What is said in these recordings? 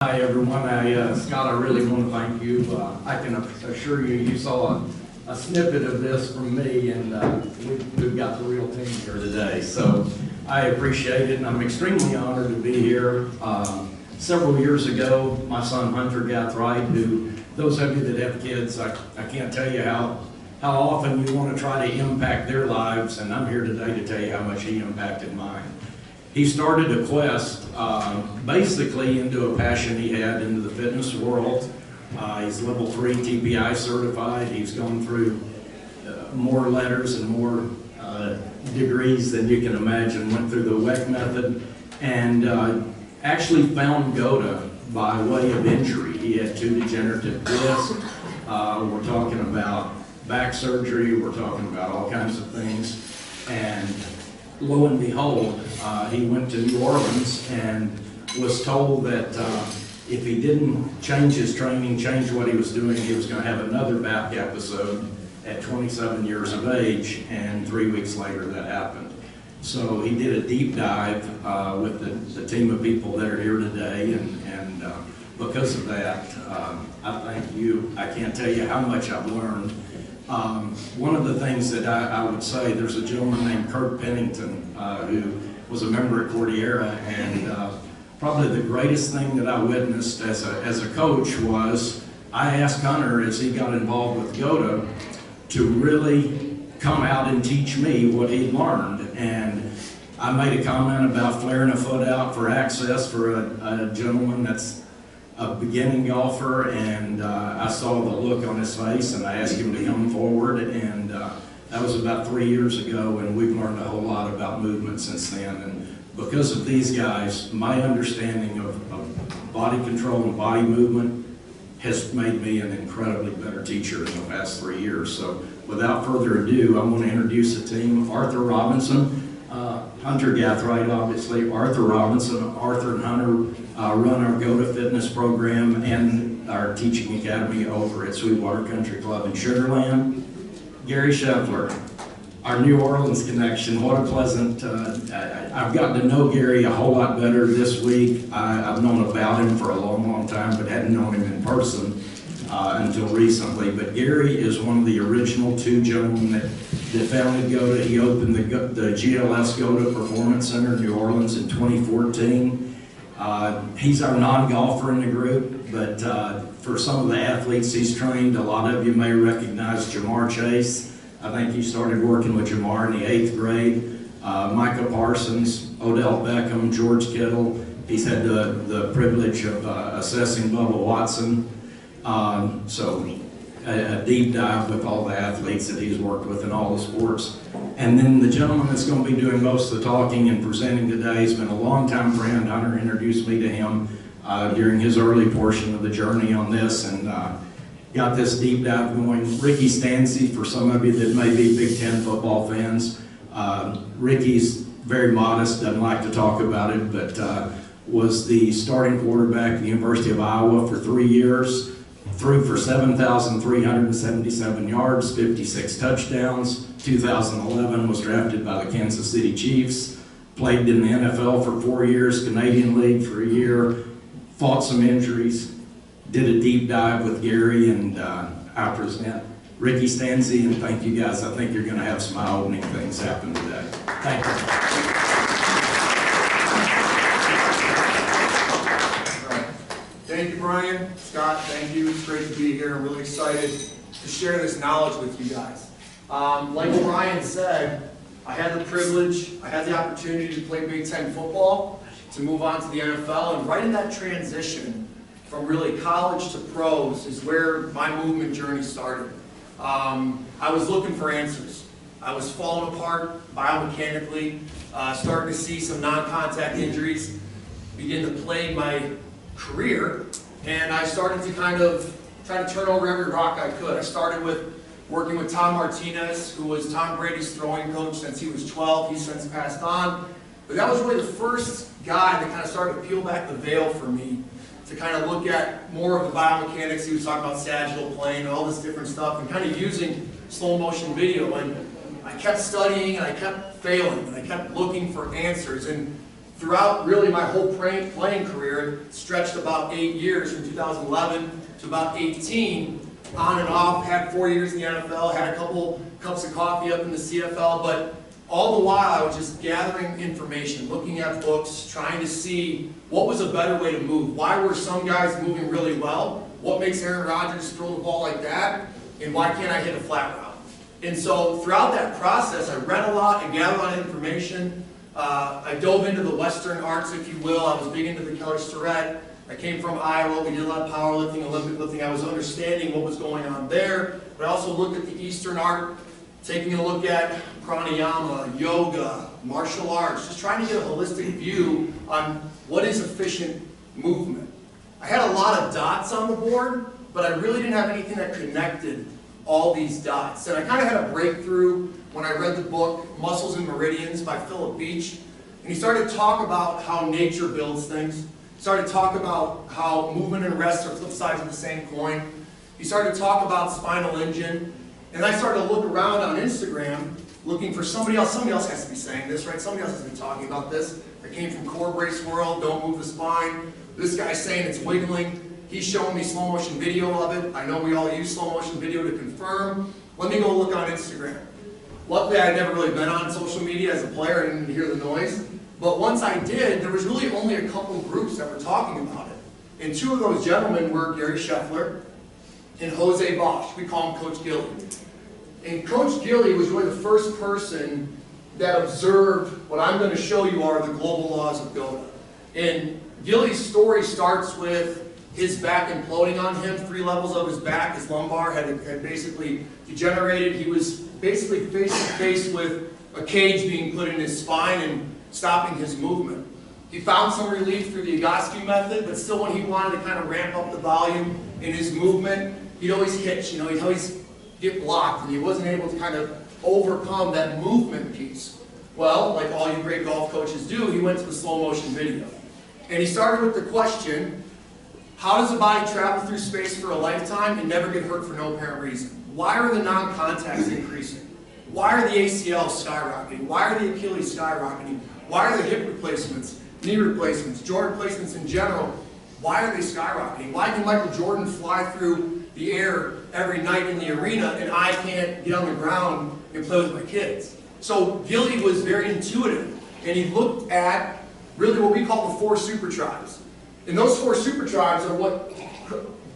Hi everyone, Scott, I really want to thank you. I can assure you, you saw a snippet of this from me, and we've got the real team here today. So I appreciate it, and I'm extremely honored to be here. Several years ago, my son Hunter Gathright, who, those of you that have kids, I can't tell you how often you want to try to impact their lives, and I'm here today to tell you how much he impacted mine. He started a quest basically into a passion he had into the fitness world. He's level 3 TPI certified. He's gone through more letters and more degrees than you can imagine. Went through the WEC method and actually found GOTA by way of injury. He had 2 degenerative discs. We're talking about back surgery. We're talking about all kinds of things. And lo and behold, he went to New Orleans and was told that if he didn't change his training, change what he was doing, he was going to have another back episode at 27 years of age, and 3 weeks later that happened. So he did a deep dive with the team of people that are here today, and because of that, I thank you. I can't tell you how much I've learned. One of the things that I would say, there's a gentleman named Kurt Pennington who was a member at Cordillera, and probably the greatest thing that I witnessed as a coach was I asked Hunter, as he got involved with GOTA, to really come out and teach me what he'd learned. And I made a comment about flaring a foot out for access for a gentleman that's a beginning golfer, and I saw the look on his face, and I asked him to come forward, and that was about 3 years ago, and we've learned a whole lot about movement since then. And because of these guys, my understanding of body control and body movement has made me an incredibly better teacher in the past 3 years. So without further ado, I want to introduce the team. Arthur Robinson, Hunter Gathright, obviously. Arthur Robinson, Arthur and Hunter run our GOTA fitness program and our teaching academy over at Sweetwater Country Club in Sugar Land. Gary Scheffler, our New Orleans connection. What a pleasant, I've gotten to know Gary a whole lot better this week. I've known about him for a long time, but hadn't known him in person until recently. But Gary is one of the original 2 gentlemen that founded GOTA. He opened the GLS GOTA Performance Center in New Orleans in 2014. He's our non-golfer in the group, but for some of the athletes he's trained, a lot of you may recognize Jamar Chase. I think he started working with Jamar in the 8th grade. Micah Parsons, Odell Beckham, George Kittle. He's had the privilege of assessing Bubba Watson. So a deep dive with all the athletes that he's worked with in all the sports. And then the gentleman that's going to be doing most of the talking and presenting today has been a longtime friend. Hunter introduced me to him during his early portion of the journey on this, and got this deep dive going. Ricky Stancy, for some of you that may be Big Ten football fans. Ricky's very modest, doesn't like to talk about it, but was the starting quarterback at the University of Iowa for 3 years. Threw for 7,377 yards, 56 touchdowns. 2011 was drafted by the Kansas City Chiefs. Played in the NFL for 4 years, Canadian League for a year. Fought some injuries. Did a deep dive with Gary, and I present Ricky Stancy, and thank you guys. I think you're going to have some eye-opening things happen today. Thank you. Thank you, Brian. Scott, thank you. It's great to be here. I'm really excited to share this knowledge with you guys. Like Brian said, I had the privilege, I had the opportunity to play Big Ten football, to move on to the NFL, and right in that transition from really college to pros is where my movement journey started. I was looking for answers. I was falling apart biomechanically, starting to see some non-contact injuries begin to plague my career, and I started to kind of try to turn over every rock I could. I started with working with Tom Martinez, who was Tom Brady's throwing coach since he was 12. He's since passed on. But that was really the first guy that kind of started to peel back the veil for me to kind of look at more of the biomechanics. He was talking about sagittal plane and all this different stuff, and kind of using slow motion video. And I kept studying, and I kept failing, and I kept looking for answers. And throughout really my whole playing career, it stretched about 8 years from 2011 to about 18, on and off, had 4 years in the NFL, had a couple cups of coffee up in the CFL, but all the while I was just gathering information, looking at books, trying to see what was a better way to move. Why were some guys moving really well? What makes Aaron Rodgers throw the ball like that? And why can't I hit a flat route? And so throughout that process, I read a lot, I gathered a lot of information. I dove into the Western arts, if you will. I was big into the Keller Starrett. I came from Iowa. We did a lot of powerlifting, Olympic lifting. I was understanding what was going on there. But I also looked at the Eastern art, taking a look at pranayama, yoga, martial arts, just trying to get a holistic view on what is efficient movement. I had a lot of dots on the board, but I really didn't have anything that connected all these dots. And I kind of had a breakthrough when I read the book Muscles and Meridians by Philip Beach. And he started to talk about how nature builds things. He started to talk about how movement and rest are flip sides of the same coin. He started to talk about spinal engine. And I started to look around on Instagram looking for somebody else. Somebody else has to be saying this, right? Somebody else has been talking about this. That came from core brace world, don't move the spine. This guy's saying it's wiggling. He's showing me slow motion video of it. I know we all use slow motion video to confirm. Let me go look on Instagram. Luckily, I'd never really been on social media as a player. I didn't hear the noise. But once I did, there was really only a couple groups that were talking about it. And two of those gentlemen were Gary Scheffler and Jose Bosch. We call him Coach Gilly. And Coach Gilly was really the first person that observed what I'm going to show you are the global laws of GOTA. And Gilly's story starts with his back imploding on him, 3 levels of his back. His lumbar had basically degenerated. He was basically face to face with a cage being put in his spine and stopping his movement. He found some relief through the Egoscue method, but still when he wanted to kind of ramp up the volume in his movement, he'd always hitch, he'd always get blocked, and he wasn't able to kind of overcome that movement piece. Well, like all you great golf coaches do, he went to the slow motion video. And he started with the question, how does the body travel through space for a lifetime and never get hurt for no apparent reason? Why are the non-contacts increasing? Why are the ACLs skyrocketing? Why are the Achilles skyrocketing? Why are the hip replacements, knee replacements, joint replacements in general, why are they skyrocketing? Why can Michael Jordan fly through the air every night in the arena and I can't get on the ground and play with my kids? So Gilly was very intuitive, and he looked at really what we call the 4 super tribes. And those 4 super tribes are what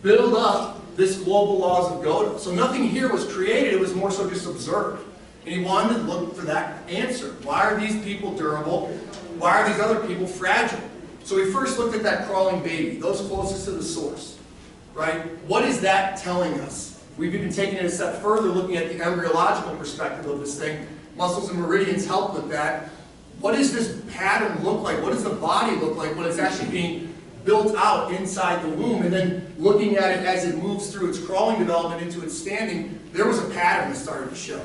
build up this global laws of GOTA. So nothing here was created, it was more so just observed. And he wanted to look for that answer. Why are these people durable? Why are these other people fragile? So he first looked at that crawling baby, those closest to the source, right? What is that telling us? We've even taken it a step further, looking at the embryological perspective of this thing. Muscles and meridians help with that. What does this pattern look like? What does the body look like when it's actually being built out inside the womb? And then looking at it as it moves through its crawling development into its standing, there was a pattern that started to show.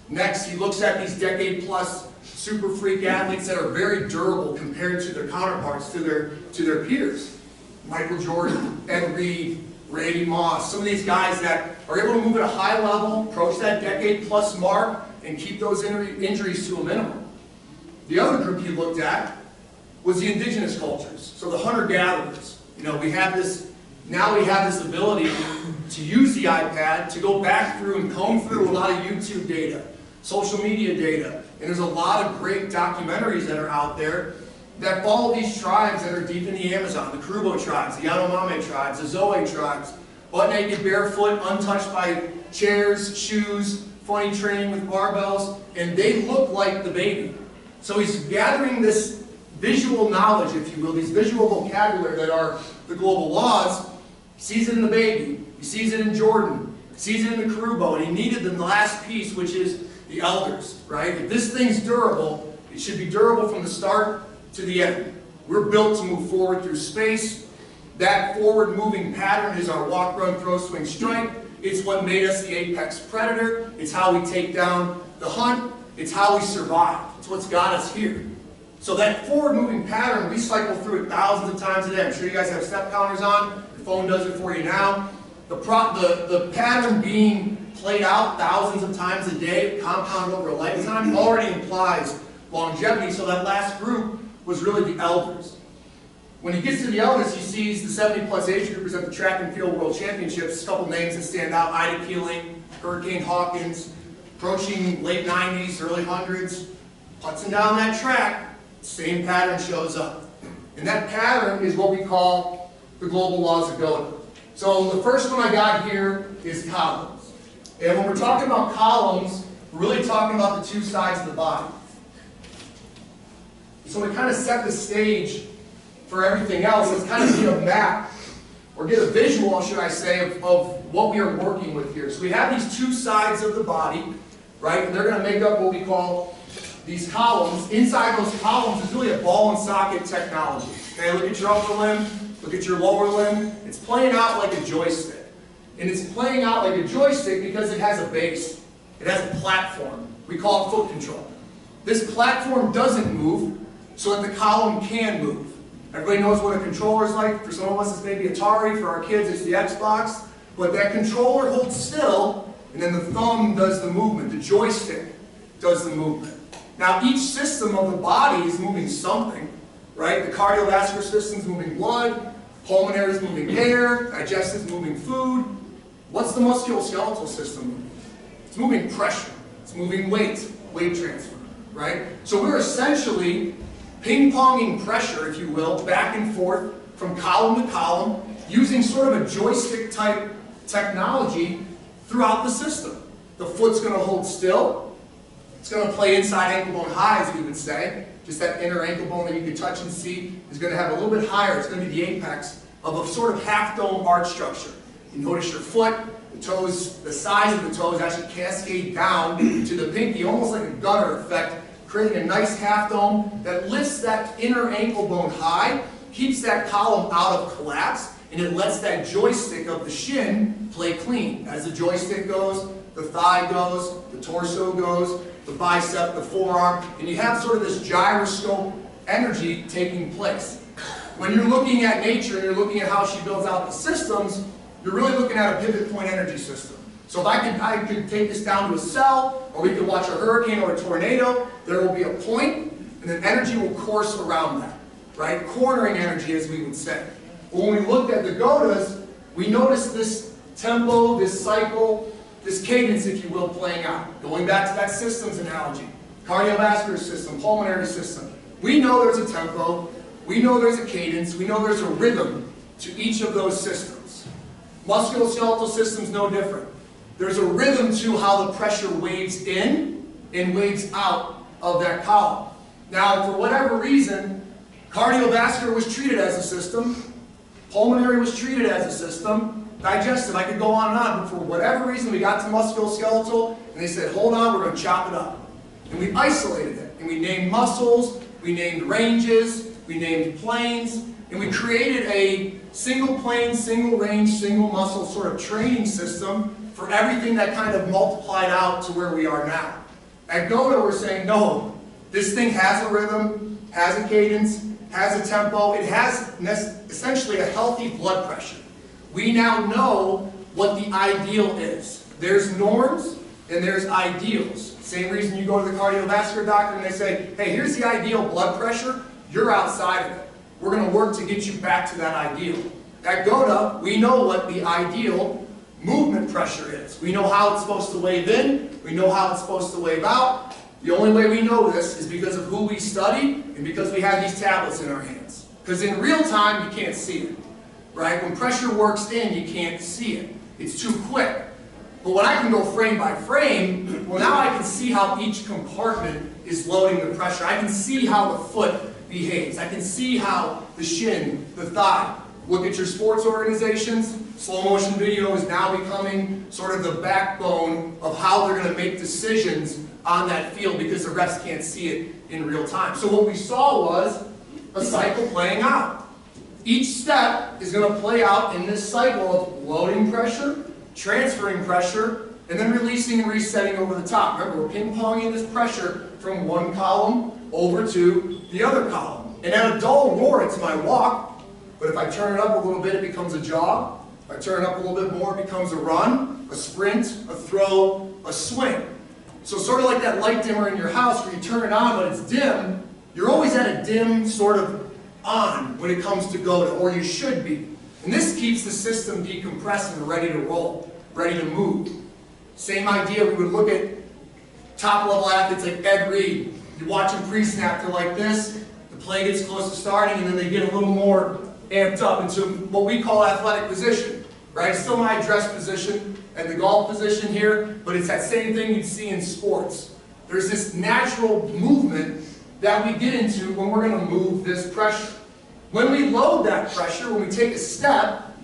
Next, he looks at these decade-plus super freak athletes that are very durable compared to their counterparts, to their peers. Michael Jordan, Ed Reed, Randy Moss, some of these guys that are able to move at a high level, approach that decade-plus mark, and keep those injuries to a minimum. The other group he looked at was the indigenous cultures, so the hunter-gatherers. Now we have this ability to use the iPad to go back through and comb through a lot of YouTube data, social media data, and there's a lot of great documentaries that are out there that follow these tribes that are deep in the Amazon, the Kurubo tribes, the Yanomami tribes, the Zoe tribes, butt naked, barefoot, untouched by chairs, shoes, funny training with barbells, and they look like the baby. So he's gathering this visual knowledge, if you will, these visual vocabulary that are the global laws. He sees it in the baby, he sees it in Jordan, he sees it in the Kurubo, and he needed the last piece, which is the elders, right? If this thing's durable, it should be durable from the start to the end. We're built to move forward through space. That forward moving pattern is our walk, run, throw, swing, strike. It's what made us the apex predator. It's how we take down the hunt. It's how we survive. It's what's got us here. So that forward moving pattern, we cycle through it thousands of times a day. I'm sure you guys have step counters on. Your phone does it for you now. The pattern being played out thousands of times a day, compounded over a lifetime, already implies longevity. So that last group was really the elders. When he gets to the elders, he sees the 70-plus age groupers at the Track and Field World Championships. A couple names that stand out: Ida Keeling, Hurricane Hawkins, approaching late 90s, early 100s, putzing down that track. Same pattern shows up. And that pattern is what we call the global laws of GOTA. So the first one I got here is columns. And when we're talking about columns, we're really talking about the two sides of the body. So we kind of set the stage for everything else. Let's kind of get a map, or get a visual, should I say, of what we are working with here. So we have these two sides of the body, right? And they're going to make up what we call these columns. Inside those columns is really a ball and socket technology. Okay, look at your upper limb, look at your lower limb. It's playing out like a joystick. And it's playing out like a joystick because it has a base. It has a platform. We call it foot control. This platform doesn't move so that the column can move. Everybody knows what a controller is like. For some of us, it's maybe Atari. For our kids, it's the Xbox. But that controller holds still, and then the thumb does the movement. The joystick does the movement. Now, each system of the body is moving something, right? The cardiovascular system is moving blood. Pulmonary is moving air. Digestive is moving food. What's the musculoskeletal system moving? It's moving pressure. It's moving weight transfer, right? So we're essentially ping-ponging pressure, if you will, back and forth from column to column, using sort of a joystick-type technology throughout the system. The foot's going to hold still. It's going to play inside ankle bone high, as we would say. Just that inner ankle bone that you can touch and see is going to have a little bit higher. It's going to be the apex of a sort of half-dome arch structure. You notice your foot, the toes, the size of the toes actually cascade down to the pinky, almost like a gutter effect, creating a nice half dome that lifts that inner ankle bone high, keeps that column out of collapse, and it lets that joystick of the shin play clean. As the joystick goes, the thigh goes, the torso goes, the bicep, the forearm, and you have sort of this gyroscope energy taking place. When you're looking at nature and you're looking at how she builds out the systems, you're really looking at a pivot point energy system. So if I could take this down to a cell, or we could watch a hurricane or a tornado, there will be a point, and then energy will course around that, right? Cornering energy, as we would say. When we looked at the GOTAs, we noticed this tempo, this cycle, this cadence, if you will, playing out. Going back to that systems analogy, cardiovascular system, pulmonary system. We know there's a tempo, we know there's a cadence, we know there's a rhythm to each of those systems. Musculoskeletal system's no different. There's a rhythm to how the pressure waves in and waves out of that column. Now, for whatever reason, cardiovascular was treated as a system, pulmonary was treated as a system, digestive, I could go on and on, but for whatever reason we got to musculoskeletal and they said, hold on, we're going to chop it up. And we isolated it, and we named muscles, we named ranges, we named planes, and we created a single plane, single range, single muscle sort of training system for everything that kind of multiplied out to where we are now. At GOTA, we're saying, no, this thing has a rhythm, has a cadence, has a tempo, it has essentially a healthy blood pressure. We now know what the ideal is. There's norms and there's ideals. Same reason you go to the cardiovascular doctor and they say, hey, here's the ideal blood pressure, you're outside of it. We're going to work to get you back to that ideal. At GOTA, we know what the ideal movement pressure is. We know how it's supposed to wave in, we know how it's supposed to wave out. The only way we know this is because of who we study and because we have these tablets in our hands. Because in real time, you can't see it. Right? When pressure works in, you can't see it. It's too quick. But when I can go frame by frame, well, now I can see how each compartment is loading the pressure. I can see how the foot behaves. I can see how the shin, the thigh. Look at your sports organizations. Slow motion video is now becoming sort of the backbone of how they're going to make decisions on that field because the refs can't see it in real time. So what we saw was a cycle playing out. Each step is going to play out in this cycle of loading pressure, transferring pressure, and then releasing and resetting over the top. Remember, we're ping-ponging this pressure from one column over to the other column. And at a dull roar, it's my walk, but if I turn it up a little bit, it becomes a jog. If I turn it up a little bit more, it becomes a run, a sprint, a throw, a swing. So sort of like that light dimmer in your house where you turn it on, but it's dim, You're always at a dim sort of on when it comes to GOTA, or you should be. And this keeps the system decompressed and ready to roll, ready to move. Same idea, we would look at top-level athletes like Ed Reed. You watch them pre-snap, they're like this, the play gets close to starting, and then they get a little more amped up into what we call athletic position, right? Still my address position and the golf position here, but it's that same thing you'd see in sports. There's this natural movement that we get into when we're going to move this pressure. When we load that pressure, when we take a step,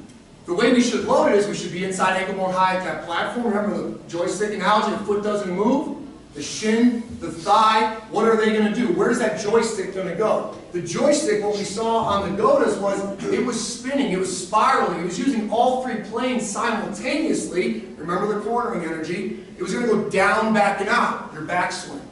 the way we should load it is we should be inside ankle bone high at that platform. Remember the joystick analogy, the foot doesn't move. The shin, the thigh, what are they going to do? Where's that joystick going to go? The joystick, what we saw on the GOTAs was it was spinning, it was spiraling, it was using all three planes simultaneously. Remember the cornering energy. It was going to go down, back, and out, your backswing.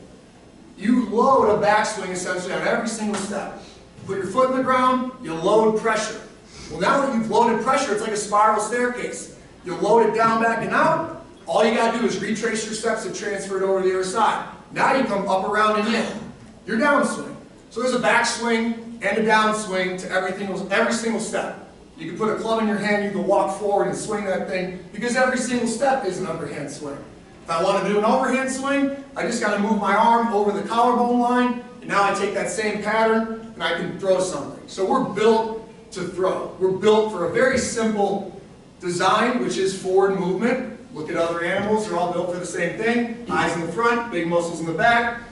You load a backswing essentially on every single step. Put your foot in the ground, you load pressure. Well, now that you've loaded pressure, it's like a spiral staircase. You load it down, back, and out. All you got to do is retrace your steps and transfer it over to the other side. Now you come up, around, and in. Your downswing. So there's a backswing and a downswing to every single step. You can put a club in your hand, you can walk forward and swing that thing, because every single step is an underhand swing. If I want to do an overhand swing, I just got to move my arm over the collarbone line, and now I take that same pattern and I can throw something. So we're built to throw. We're built for a very simple design, which is forward movement. Look at other animals, they're all built for the same thing. Eyes in the front, big muscles in the back.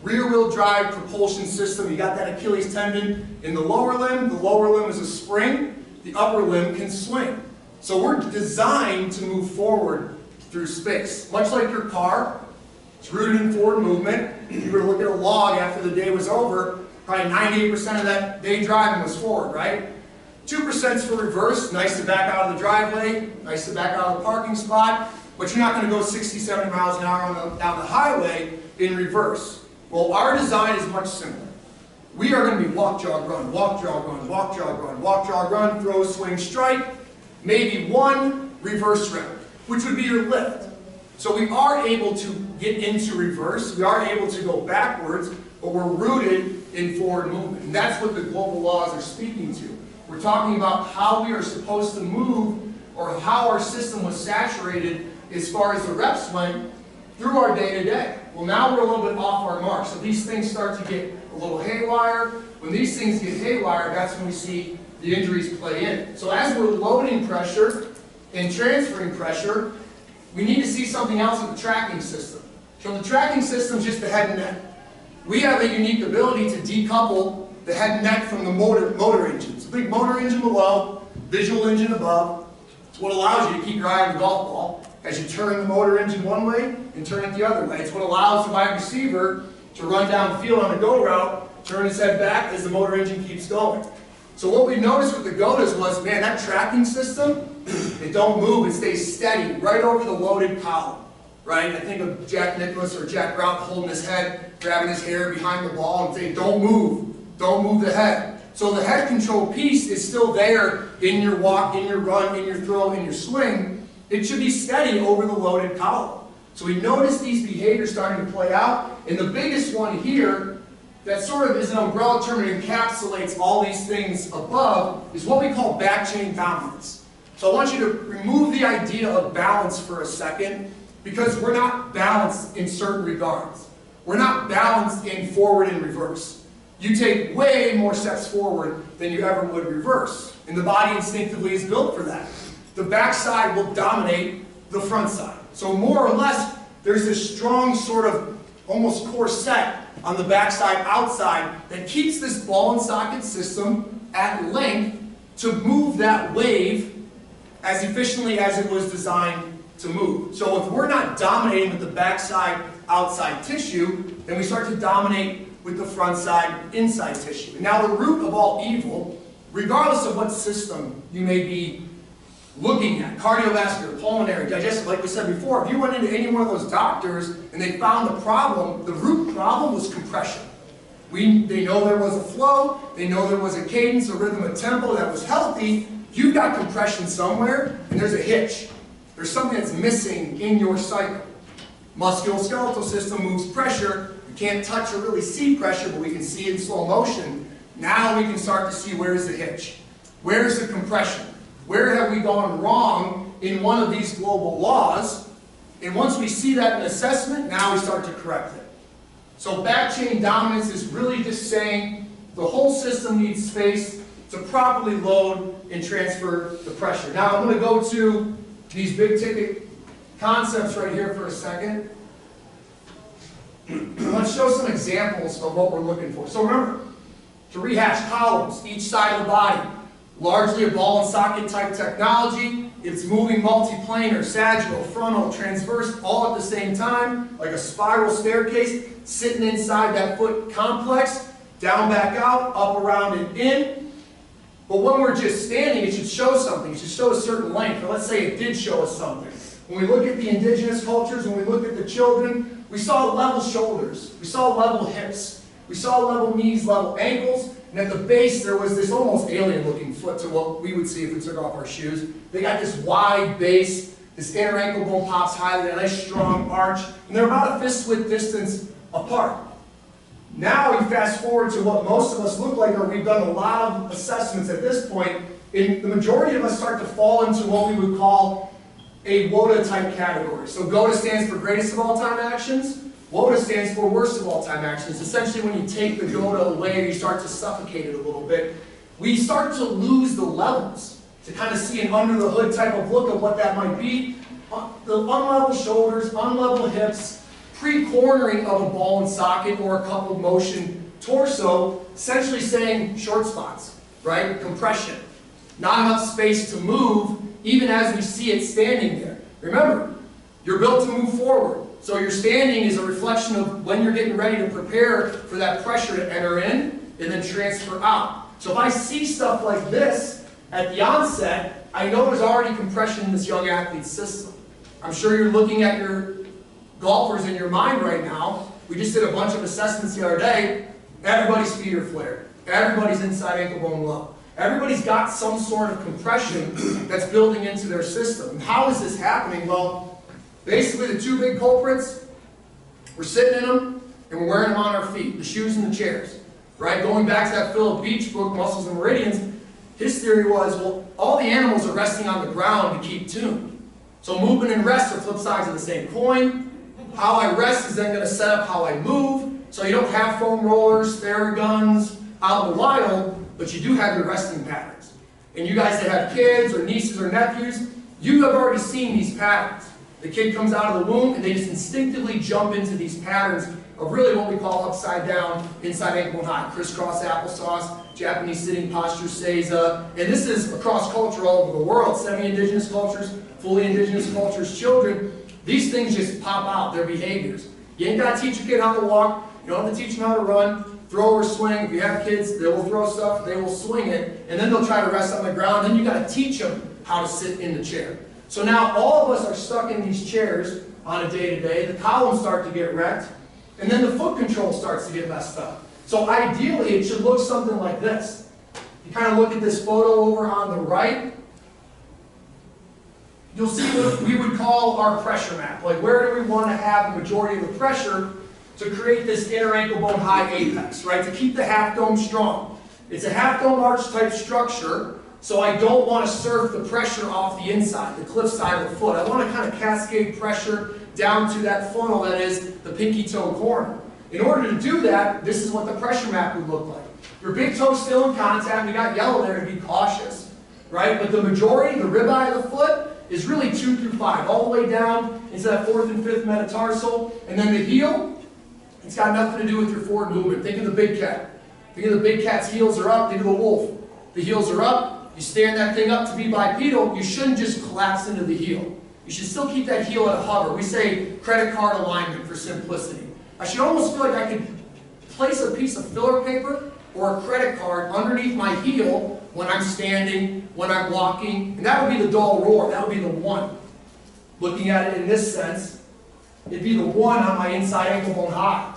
Rear wheel drive propulsion system. You got that Achilles tendon in the lower limb. The lower limb is a spring. The upper limb can swing. So we're designed to move forward through space. Much like your car, it's rooted in forward movement. If you were to look at a log after the day was over, probably 98% of that day driving was forward, right? 2% is for reverse, nice to back out of the driveway, nice to back out of the parking spot, but you're not going to go 60, 70 miles an hour down the highway in reverse. Well, our design is much simpler. We are going to be walk, jog, run, walk, jog, run, walk, jog, run, walk, jog, run, throw, swing, strike, maybe one reverse rep, which would be your lift. So we are able to get into reverse, we are able to go backwards, but we're rooted in forward movement. And that's what the global laws are speaking to. We're talking about how we are supposed to move, or how our system was saturated as far as the reps went through our day-to-day. Well, now we're a little bit off our mark. So these things start to get a little haywire. When these things get haywire, that's when we see the injuries play in. So as we're loading pressure and transferring pressure, we need to see something else with the tracking system. So the tracking system is just the head and neck. We have a unique ability to decouple the head and neck from the motor engine. It's a big motor engine below, visual engine above. It's what allows you to keep your eye on the golf ball as you turn the motor engine one way and turn it the other way. It's what allows the wide receiver to run down the field on a go route, turn his head back as the motor engine keeps going. So what we noticed with the GOTAs was, man, that tracking system, it don't move, it stays steady right over the loaded column. Right? I think of Jack Nicklaus or Jack Brown holding his head, grabbing his hair behind the ball and saying, don't move the head. So the head control piece is still there in your walk, in your run, in your throw, in your swing. It should be steady over the loaded column. So we notice these behaviors starting to play out, and the biggest one here that sort of is an umbrella term and encapsulates all these things above is what we call back chain dominance. So I want you to remove the idea of balance for a second, because we're not balanced in certain regards. We're not balanced in forward and reverse. You take way more steps forward than you ever would reverse. And the body instinctively is built for that. The backside will dominate the front side. So more or less, there's this strong sort of almost corset on the backside outside that keeps this ball and socket system at length to move that wave as efficiently as it was designed to move. So if we're not dominating with the backside outside tissue, then we start to dominate with the front side inside tissue. And now the root of all evil, regardless of what system you may be looking at, cardiovascular, pulmonary, digestive, like we said before, if you went into any one of those doctors and they found the problem, the root problem was compression. They know there was a flow, they know there was a cadence, a rhythm, a tempo that was healthy. You've got compression somewhere, and there's a hitch. There's something that's missing in your cycle. Musculoskeletal system moves pressure, We can't touch or really see pressure, but we can see it in slow motion. Now we can start to see where's the hitch, where's the compression, where have we gone wrong in one of these global laws, and once we see that in assessment, now we start to correct it. So back chain dominance is really just saying the whole system needs space to properly load and transfer the pressure. Now I'm going to go to these big ticket concepts right here for a second. Let's show some examples of what we're looking for. So remember, to rehash, columns, each side of the body, largely a ball and socket type technology. It's moving multiplanar, sagittal, frontal, transverse, all at the same time, like a spiral staircase, sitting inside that foot complex, down, back out, up, around, and in. But when we're just standing, it should show something. It should show a certain length. Or let's say it did show us something. When we look at the indigenous cultures, when we look at the children, we saw level shoulders, we saw level hips, we saw level knees, level ankles, and at the base there was this almost alien-looking foot to what we would see if we took off our shoes. They got this wide base, this inner ankle bone pops high, a nice strong arch, and they're about a fist-width distance apart. Now we fast forward to what most of us look like, or we've done a lot of assessments at this point, and the majority of us start to fall into what we would call a GOTA type category. So GOTA stands for greatest of all time actions. GOTA stands for worst of all time actions. Essentially when you take the GOTA away, you start to suffocate it a little bit. We start to lose the levels to kind of see an under the hood type of look of what that might be. The unlevel shoulders, unlevel hips, pre-cornering of a ball and socket or a coupled motion torso, essentially saying short spots, right? Compression. Not enough space to move even as we see it standing there. Remember, you're built to move forward. So your standing is a reflection of when you're getting ready to prepare for that pressure to enter in and then transfer out. So if I see stuff like this at the onset, I know there's already compression in this young athlete's system. I'm sure you're looking at your golfers in your mind right now. We just did a bunch of assessments the other day. Everybody's feet are flared. Everybody's inside ankle bone low. Everybody's got some sort of compression that's building into their system. And how is this happening? Well, basically the two big culprits, we're sitting in them and we're wearing them on our feet, the shoes and the chairs. Right? Going back to that Philip Beach book, Muscles and Meridians, his theory was, well, all the animals are resting on the ground to keep tuned. So movement and rest are flip sides of the same coin. How I rest is then going to set up how I move. So you don't have foam rollers, Theraguns out in the wild, but you do have your resting patterns. And you guys that have kids or nieces or nephews, you have already seen these patterns. The kid comes out of the womb and they just instinctively jump into these patterns of really what we call upside down, inside ankle and high, crisscross applesauce, Japanese sitting posture, seiza. And this is across culture all over the world, semi-indigenous cultures, fully indigenous cultures, children. These things just pop out, their behaviors. You ain't got to teach a kid how to walk. You don't have to teach them how to run, throw or swing. If you have kids, they will throw stuff, they will swing it, and then they'll try to rest on the ground. Then you got to teach them how to sit in the chair. So now all of us are stuck in these chairs on a day-to-day. The columns start to get wrecked, and then the foot control starts to get messed up. So ideally, it should look something like this. You kind of look at this photo over on the right. You'll see what we would call our pressure map. Like, where do we want to have the majority of the pressure to create this inner ankle bone high apex, right? To keep the half dome strong. It's a half dome arch type structure, so I don't want to surf the pressure off the inside, the cliff side of the foot. I want to kind of cascade pressure down to that funnel that is the pinky toe corner. In order to do that, this is what the pressure map would look like. Your big toe's still in contact. We got yellow there to be cautious, right? But the majority, the ribeye of the foot, is really 2 through 5, all the way down into that 4th and 5th metatarsal. And then the heel, it's got nothing to do with your forward movement. Think of the big cat. Think of the big cat's heels are up. Think of the wolf. The heels are up. You stand that thing up to be bipedal. You shouldn't just collapse into the heel. You should still keep that heel at a hover. We say credit card alignment for simplicity. I should almost feel like I could place a piece of filler paper or a credit card underneath my heel when I'm standing, when I'm walking, and that would be the dull roar. That would be the 1. Looking at it in this sense, it'd be the 1 on my inside ankle bone high.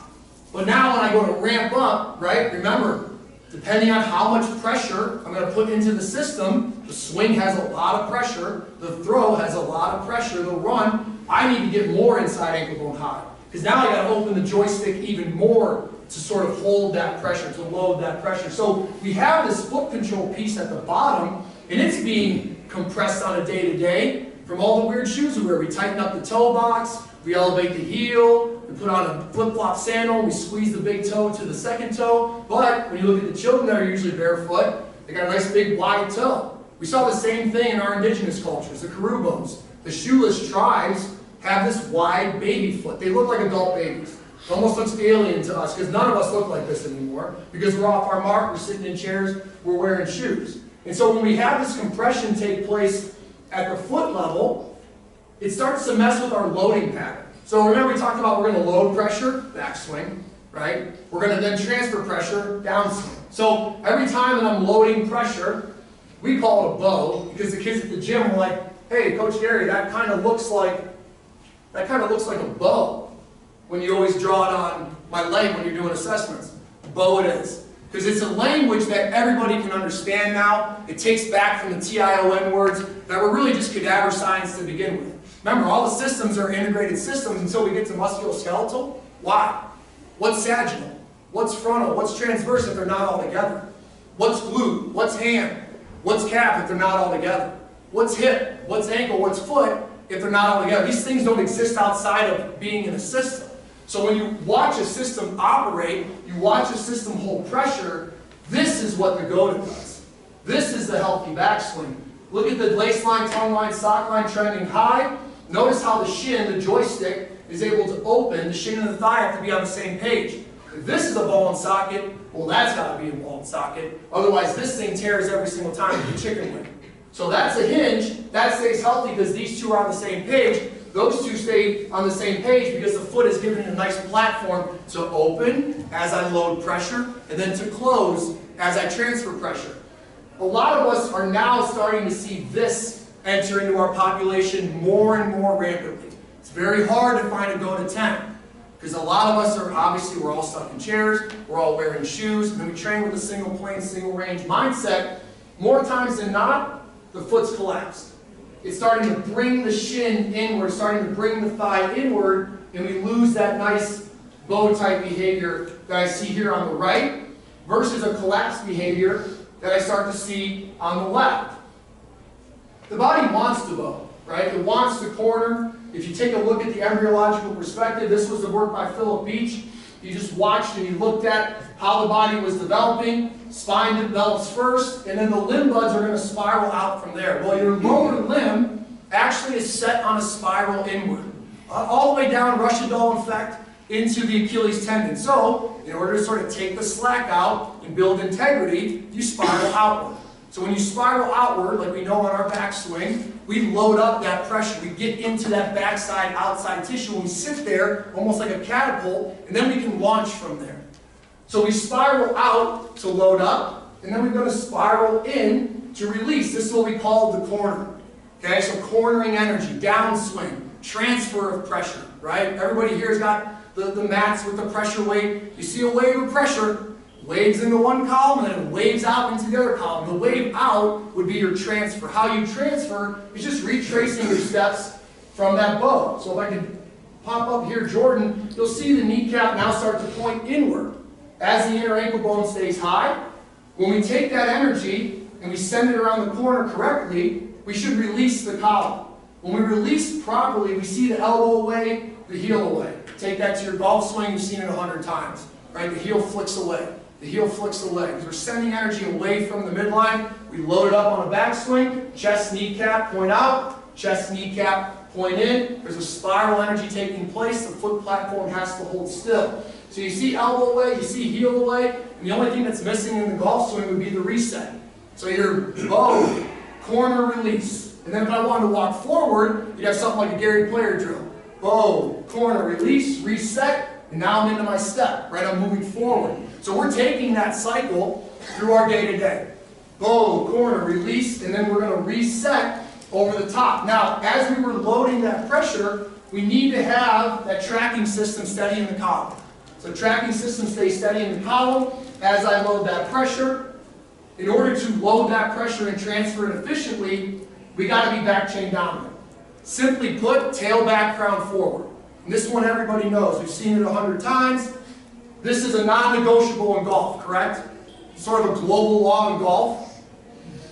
But now when I go to ramp up, right, remember, depending on how much pressure I'm going to put into the system, the swing has a lot of pressure, the throw has a lot of pressure, the run, I need to get more inside ankle bone high. because now I got to open the joystick even more to sort of hold that pressure, to load that pressure. So we have this foot control piece at the bottom, and it's being compressed on a day-to-day from all the weird shoes we wear. We tighten up the toe box, we elevate the heel, we put on a flip-flop sandal, we squeeze the big toe to the second toe. But when you look at the children that are usually barefoot, they got a nice big wide toe. We saw the same thing in our indigenous cultures, the Karubos. The shoeless tribes have this wide baby foot. They look like adult babies. It almost looks alien to us because none of us look like this anymore because we're off our mark, we're sitting in chairs, we're wearing shoes. And so when we have this compression take place at the foot level, it starts to mess with our loading pattern. So remember we talked about we're going to load pressure, backswing, right? We're going to then transfer pressure, downswing. So every time that I'm loading pressure, we call it a bow because the kids at the gym are like, hey, Coach Gary, that kind of looks like a bow. When you always draw it on my leg when you're doing assessments. Bow it is. Because it's a language that everybody can understand now. It takes back from the TION words that were really just cadaver science to begin with. Remember, all the systems are integrated systems until we get to musculoskeletal. Why? What's sagittal? What's frontal? What's transverse if they're not all together? What's glute? What's hand? What's calf if they're not all together? What's hip? What's ankle? What's foot if they're not all together? These things don't exist outside of being in a system. So when you watch a system operate, you watch a system hold pressure, this is what the GOTA does. This is the healthy backswing. Look at the lace line, tongue line, sock line trending high. Notice how the shin, the joystick, is able to open. The shin and the thigh have to be on the same page. If this is a ball and socket, well, that's got to be a ball and socket. Otherwise, this thing tears every single time with the chicken wing. So that's a hinge. That stays healthy because these two are on the same page. Those two stay on the same page because the foot is given a nice platform to open as I load pressure and then to close as I transfer pressure. A lot of us are now starting to see this enter into our population more and more rapidly. It's very hard to find a GOTA 10 because a lot of us are, obviously, we're all stuck in chairs, we're all wearing shoes, and then we train with a single plane, single range mindset. More times than not, the foot's collapsed. It's starting to bring the shin inward, starting to bring the thigh inward, and we lose that nice bow-type behavior that I see here on the right versus a collapsed behavior that I start to see on the left. The body wants to bow, right? It wants to corner. If you take a look at the embryological perspective, this was the work by Philip Beach. You just watched and you looked at how the body was developing. Spine develops first, and then the limb buds are going to spiral out from there. Well, your lower limb actually is set on a spiral inward, all the way down Rushdoll effect into the Achilles tendon. So, in order to sort of take the slack out and build integrity, you spiral outward. So when you spiral outward, like we know on our backswing, we load up that pressure. We get into that backside, outside tissue, and we sit there almost like a catapult, and then we can launch from there. So we spiral out to load up, and then we're going to spiral in to release. This is what we call the corner. Okay, so cornering energy, downswing, transfer of pressure, right? Everybody here has got the mats with the pressure weight. You see a wave of pressure, waves into one column, and then waves out into the other column. The wave out would be your transfer. How you transfer is just retracing your steps from that bow. So if I can pop up here, Jordan, you'll see the kneecap now start to point inward. As the inner ankle bone stays high, when we take that energy and we send it around the corner correctly, we should release the column. When we release properly, we see the elbow away, the heel away. Take that to your golf swing, you've seen it 100 times. Right? The heel flicks away. The heel flicks away. Because we're sending energy away from the midline. We load it up on a backswing, chest, kneecap, point out, chest, kneecap, point in. There's a spiral energy taking place. The foot platform has to hold still. So you see elbow away, you see heel away, and the only thing that's missing in the golf swing would be the reset. So your bow, corner, release. And then if I wanted to walk forward, you'd have something like a Gary Player drill. Bow, corner, release, reset, and now I'm into my step, right? I'm moving forward. So we're taking that cycle through our day-to-day. Bow, corner, release, and then we're going to reset over the top. Now, as we were loading that pressure, we need to have that tracking system steady in the column. So tracking system stays steady in the column as I load that pressure. In order to load that pressure and transfer it efficiently, we got to be back chain dominant. Simply put, tail back, crown forward. And this one everybody knows. We've seen it 100 times. This is a non-negotiable in golf, correct? Sort of a global law in golf.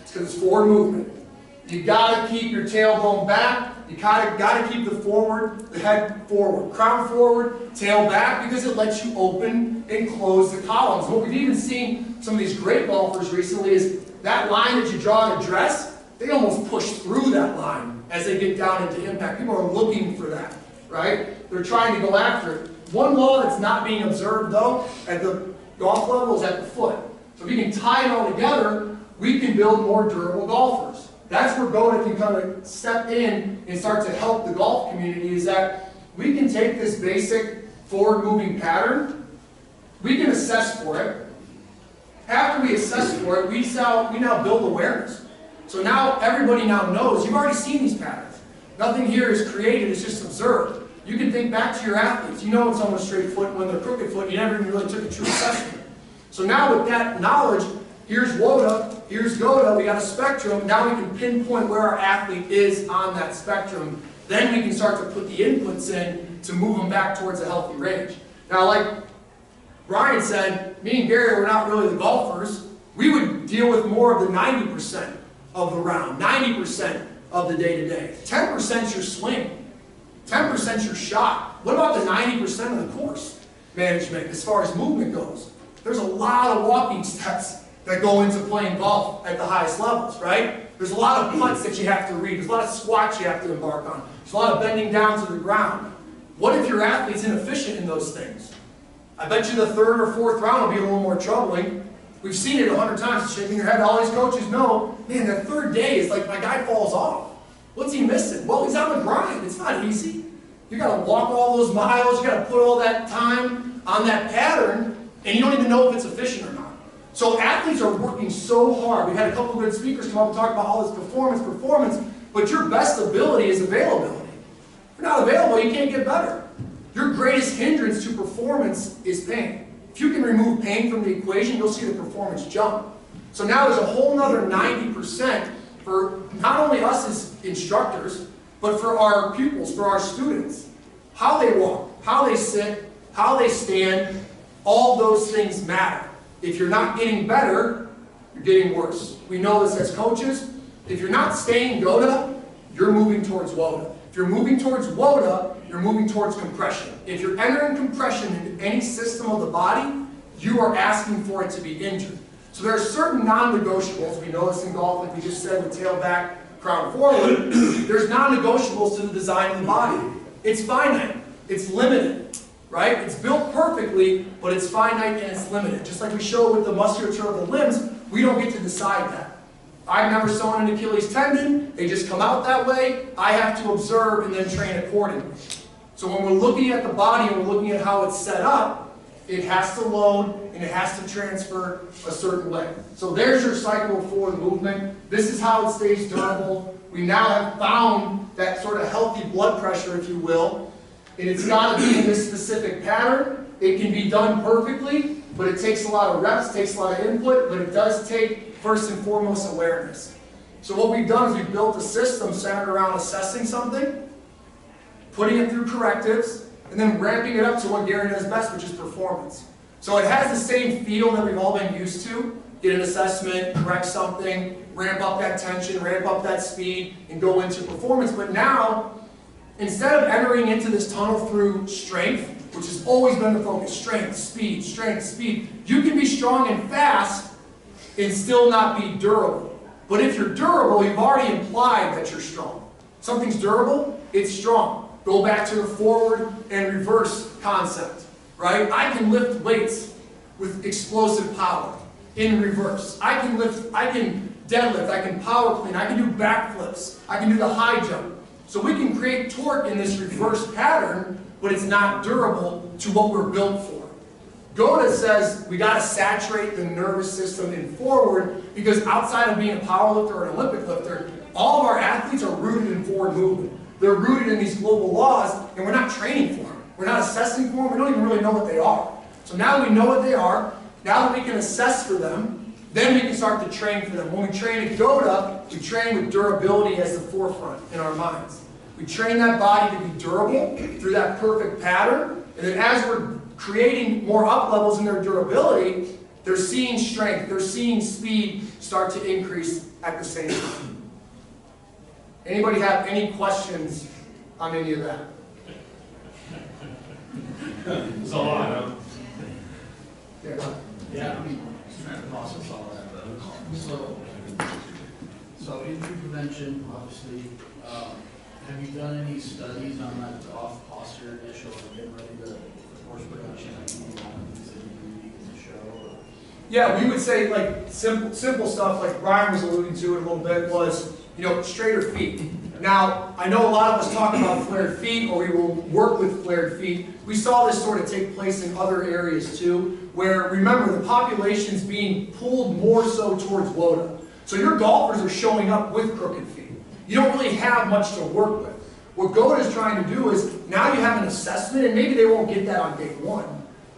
It's because it's forward movement. You got to keep your tailbone back. You got to keep the head forward. Crown forward, tail back, because it lets you open and close the columns. What we've even seen some of these great golfers recently is that line that you draw in a dress, they almost push through that line as they get down into impact. People are looking for that, right? They're trying to go after it. One law that's not being observed, though, at the golf level is at the foot. So if you can tie it all together, we can build more durable golfers. That's where GOTA can kind of step in and start to help the golf community, is that we can take this basic forward-moving pattern, we can assess for it. After we assess for it, we now build awareness. So now everybody now knows, you've already seen these patterns. Nothing here is created, it's just observed. You can think back to your athletes. You know when someone's straight foot, when they're crooked foot, you never even really took a true assessment. So now with that knowledge, here's WOTA, here's GOTA, we got a spectrum. Now we can pinpoint where our athlete is on that spectrum. Then we can start to put the inputs in to move them back towards a healthy range. Now, like Brian said, me and Gary were not really the golfers. We would deal with more of the 90% of the round, 90% of the day-to-day. 10% is your swing. 10% is your shot. What about the 90% of the course management as far as movement goes? There's a lot of walking steps that go into playing golf at the highest levels, right? There's a lot of putts that you have to read. There's a lot of squats you have to embark on. There's a lot of bending down to the ground. What if your athlete's inefficient in those things? I bet you the third or fourth round will be a little more troubling. We've seen it 100 times, shaking your head. All these coaches know, man, that third day is like my guy falls off. What's he missing? Well, he's on the grind. It's not easy. You got to walk all those miles. You got to put all that time on that pattern, and you don't even know if it's efficient or not. So athletes are working so hard. We had a couple of good speakers come up and talk about all this performance, but your best ability is availability. If you're not available, you can't get better. Your greatest hindrance to performance is pain. If you can remove pain from the equation, you'll see the performance jump. So now there's a whole nother 90% for not only us as instructors, but for our pupils, for our students. How they walk, how they sit, how they stand, all those things matter. If you're not getting better, you're getting worse. We know this as coaches. If you're not staying GOTA, you're moving towards WOTA. If you're moving towards WOTA, you're moving towards compression. If you're entering compression into any system of the body, you are asking for it to be injured. So there are certain non-negotiables. We know this in golf, like we just said, with tail back, crown forward. There's non-negotiables to the design of the body. It's finite. It's limited, right? It's built perfectly, but it's finite and it's limited. Just like we show with the musculature of the limbs, we don't get to decide that. I've never sewn an Achilles tendon. They just come out that way. I have to observe and then train accordingly. So when we're looking at the body and we're looking at how it's set up, it has to load and it has to transfer a certain way. So there's your cycle of forward movement. This is how it stays durable. We now have found that sort of healthy blood pressure, if you will. And it's got to be in this specific pattern. It can be done perfectly, but it takes a lot of reps, takes a lot of input, but it does take, first and foremost, awareness. So what we've done is we've built a system centered around assessing something, putting it through correctives, and then ramping it up to what Gary does best, which is performance. So it has the same feel that we've all been used to. Get an assessment, correct something, ramp up that tension, ramp up that speed, and go into performance. But now, instead of entering into this tunnel through strength, which has always been the focus, strength, speed, you can be strong and fast and still not be durable. But if you're durable, you've already implied that you're strong. Something's durable, it's strong. Go back to the forward and reverse concept, right? I can lift weights with explosive power in reverse. I can deadlift, I can power clean, I can do backflips, I can do the high jump. So we can create torque in this reverse pattern, but it's not durable to what we're built for. GOTA says we got to saturate the nervous system in forward, because outside of being a powerlifter or an Olympic lifter, all of our athletes are rooted in forward movement. They're rooted in these global laws, and we're not training for them. We're not assessing for them. We don't even really know what they are. So now that we know what they are, now that we can assess for them, then we can start to train for them. When we train at GOTA, we train with durability as the forefront in our minds. We We train that body to be durable through that perfect pattern. And then as we're creating more up levels in their durability, they're seeing strength, they're seeing speed start to increase at the same time. Anybody have any questions on any of that? It's a lot, huh? Yeah. Yeah, I mean, trying to process all that, though. So injury prevention, obviously, have you done any studies on that off posture issue or getting ready to horse production? Like, in the show? Or? Yeah, we would say like simple stuff like Brian was alluding to it a little bit was, straighter feet. Now, I know a lot of us talk about flared feet, or we will work with flared feet. We saw this sort of take place in other areas too, where, remember, the population's being pulled more so towards GOTA. So your golfers are showing up with crooked feet. You don't really have much to work with. What GOTA is trying to do is, now you have an assessment, and maybe they won't get that on day one,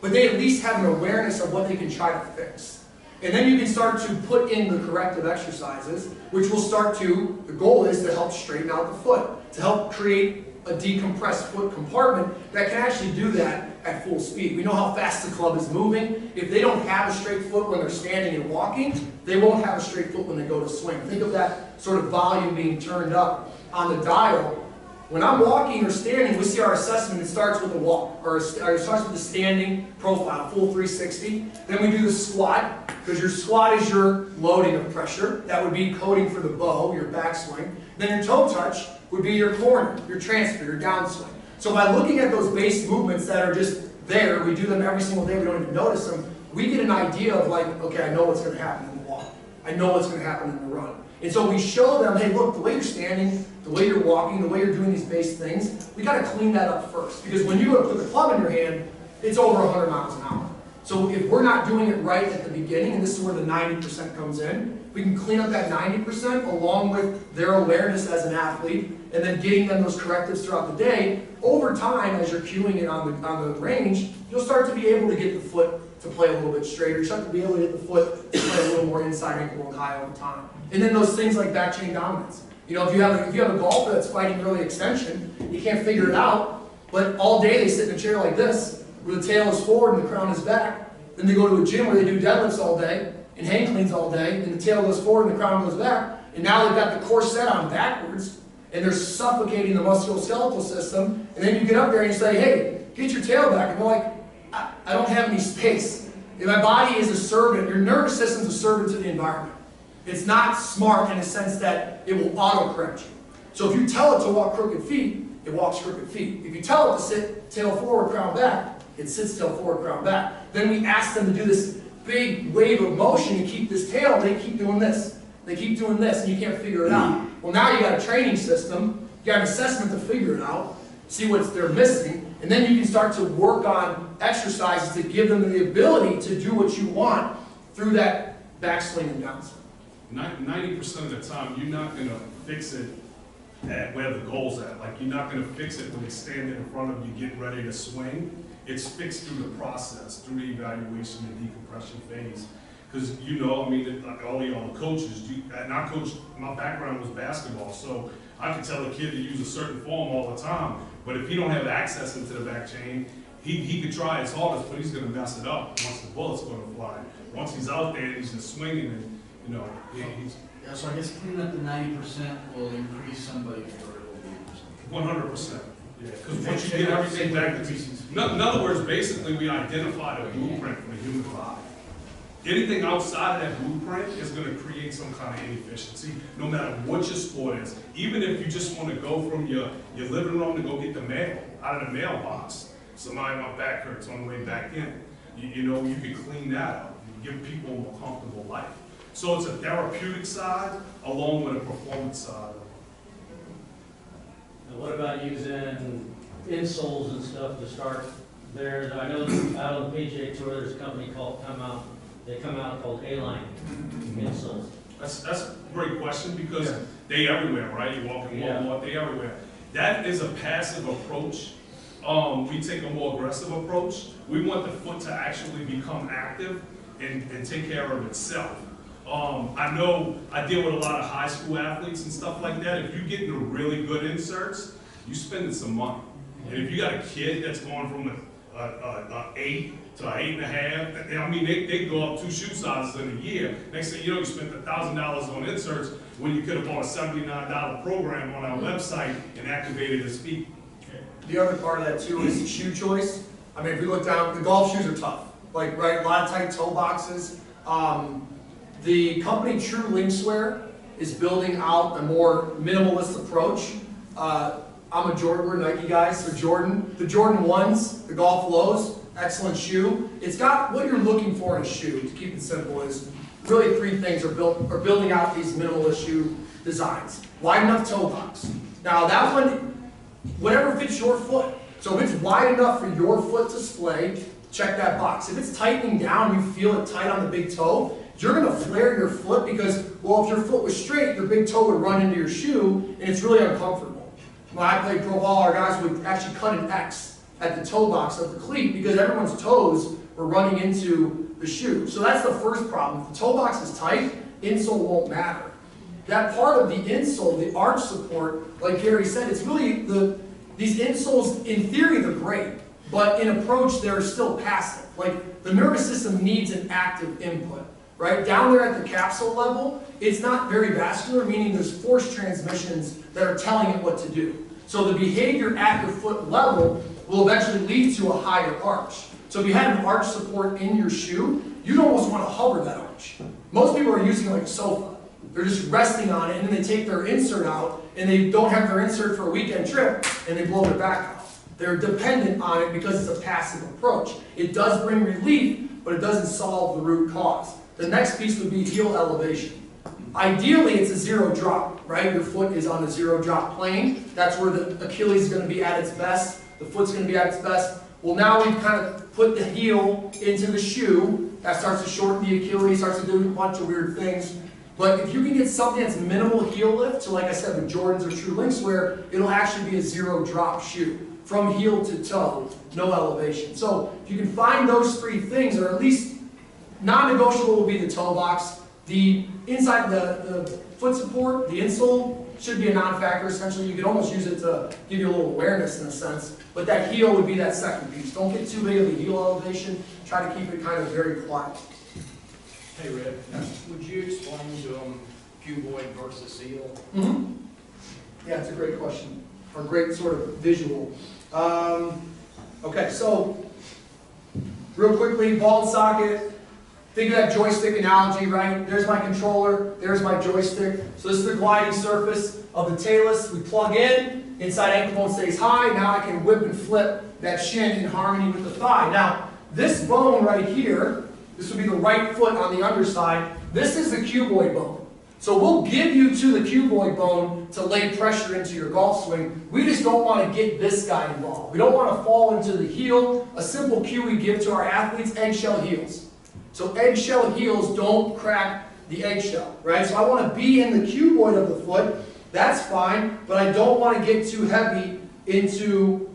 but they at least have an awareness of what they can try to fix. And then you can start to put in the corrective exercises, which will start to, the goal is to help straighten out the foot, to help create a decompressed foot compartment that can actually do that at full speed. We know how fast the club is moving. If they don't have a straight foot when they're standing and walking, they won't have a straight foot when they go to swing. Think of that sort of volume being turned up on the dial. When I'm walking or standing, we see our assessment, it starts with a walk, or it starts with the standing profile, full 360. Then we do the squat, because your squat is your loading of pressure. That would be coding for the bow, your backswing. Then your toe touch would be your corner, your transfer, your downswing. So by looking at those base movements that are just there, we do them every single day, we don't even notice them, we get an idea of like, okay, I know what's going to happen in the walk. I know what's going to happen in the run. And so we show them, hey, look, the way you're standing, the way you're walking, the way you're doing these base things, we got to clean that up first. Because when you go to put the club in your hand, it's over 100 miles an hour. So if we're not doing it right at the beginning, and this is where the 90% comes in, we can clean up that 90% along with their awareness as an athlete, and then getting them those correctives throughout the day. Over time, as you're cueing it on the range, you'll start to be able to get the foot to play a little bit straighter. You start to be able to get the foot to play a little more inside ankle and high over time. And then those things like back chain dominance. If you have a golfer that's fighting early extension, you can't figure it out, but all day they sit in a chair like this, where the tail is forward and the crown is back. Then they go to a gym where they do deadlifts all day and hang cleans all day, and the tail goes forward and the crown goes back. And now they've got the core set on backwards, and they're suffocating the musculoskeletal system. And then you get up there and you say, hey, get your tail back. And they're like, I don't have any space. And my body is a servant. Your nervous system's a servant to the environment. It's not smart in the sense that it will auto-correct you. So if you tell it to walk crooked feet, it walks crooked feet. If you tell it to sit tail forward, crown back, it sits tail forward, crown back. Then we ask them to do this big wave of motion to keep this tail, and they keep doing this. They keep doing this, and you can't figure it out. Well, now you got a training system, you got an assessment to figure it out, see what they're missing, and then you can start to work on exercises to give them the ability to do what you want through that backswing and downswing. 90% of the time, you're not going to fix it at where the goal's at. Like, you're not going to fix it when it's standing in front of you getting ready to swing. It's fixed through the process, through the evaluation and decompression phase. Because, like all of y'all coaches, and I coached, my background was basketball, so I could tell a kid to use a certain form all the time. But if he don't have access into the back chain, he could try his hardest, but he's going to mess it up once the bullet's going to fly. Once he's out there and he's just swinging, and he's... Yeah, so I guess cleaning up the 90% will increase somebody's durability. 100%. Yeah, because once you get everything back to pieces. In other words, basically, we identified a blueprint for the human body. Anything outside of that blueprint is going to create some kind of inefficiency, no matter what your sport is. Even if you just want to go from your living room to go get the mail out of the mailbox. Somebody, my back hurts on the way back in. You can clean that up. You give people a more comfortable life. So it's a therapeutic side along with a performance side. And what about using insoles and stuff to start there? I know out on the PGA Tour, there's a company called they come out called A-Line insoles. That's a great question because they everywhere, right? You walk in Walmart, they everywhere. That is a passive approach. We take a more aggressive approach. We want the foot to actually become active and take care of itself. I know I deal with a lot of high school athletes and stuff like that. If you get into really good inserts, you spending some money. And if you got a kid that's going from a 8 to an 8.5, I mean, they go up 2 shoe sizes in a year. Next thing you know, you spent $1,000 on inserts when you could have bought a $79 program on our website and activated his feet. The other part of that too is shoe choice. I mean, if we look down, the golf shoes are tough. Like, right, a lot of tight toe boxes. The company True Linkswear is building out a more minimalist approach. I'm a Jordan, we're Nike guys, so the Jordan 1s, the golf lows, excellent shoe. It's got what you're looking for in a shoe, to keep it simple, is really 3 things are building out these minimalist shoe designs. Wide enough toe box. Now that one, whatever fits your foot. So if it's wide enough for your foot to splay, check that box. If it's tightening down, you feel it tight on the big toe, you're going to flare your foot because, well, if your foot was straight, your big toe would run into your shoe, and it's really uncomfortable. When I played pro ball, our guys would actually cut an X at the toe box of the cleat because everyone's toes were running into the shoe. So that's the first problem. If the toe box is tight, insole won't matter. That part of the insole, the arch support, like Gary said, it's really these insoles, in theory, they're great, but in approach, they're still passive. Like, the nervous system needs an active input, right? Down there at the capsule level, it's not very vascular, meaning there's force transmissions that are telling it what to do. So the behavior at your foot level will eventually lead to a higher arch. So if you had an arch support in your shoe, you'd almost want to hover that arch. Most people are using it like a sofa. They're just resting on it, and then they take their insert out, and they don't have their insert for a weekend trip, and they blow it back out. They're dependent on it because it's a passive approach. It does bring relief, but it doesn't solve the root cause. The next piece would be heel elevation. Ideally, it's a 0 drop, right? Your foot is on a 0 drop plane. That's where the Achilles is going to be at its best. The foot's going to be at its best. Well, now we've kind of put the heel into the shoe. That starts to shorten the Achilles, starts to do a bunch of weird things. But if you can get something that's minimal heel lift, so like I said, with Jordans or True Linkswear, it'll actually be a 0 drop shoe. From heel to toe, no elevation. So if you can find those 3 things, or at least non-negotiable will be the toe box. The inside, the foot support, the insole, should be a non-factor. Essentially, you can almost use it to give you a little awareness in a sense. But that heel would be that second piece. Don't get too big of a heel elevation. Try to keep it kind of very quiet. Hey, Red, would you explain to them cuboid versus heel? Yeah, it's a great question, or a great sort of visual. Okay, so real quickly, ball and socket. Think of that joystick analogy, right? There's my controller, there's my joystick. So this is the gliding surface of the talus. We plug in, inside ankle bone stays high. Now I can whip and flip that shin in harmony with the thigh. Now, this bone right here, this would be the right foot on the underside. This is the cuboid bone. So we'll give you to the cuboid bone to lay pressure into your golf swing. We just don't want to get this guy involved. We don't want to fall into the heel. A simple cue we give to our athletes, eggshell heels. So eggshell heels don't crack the eggshell, right? So I want to be in the cuboid of the foot. That's fine, but I don't want to get too heavy into,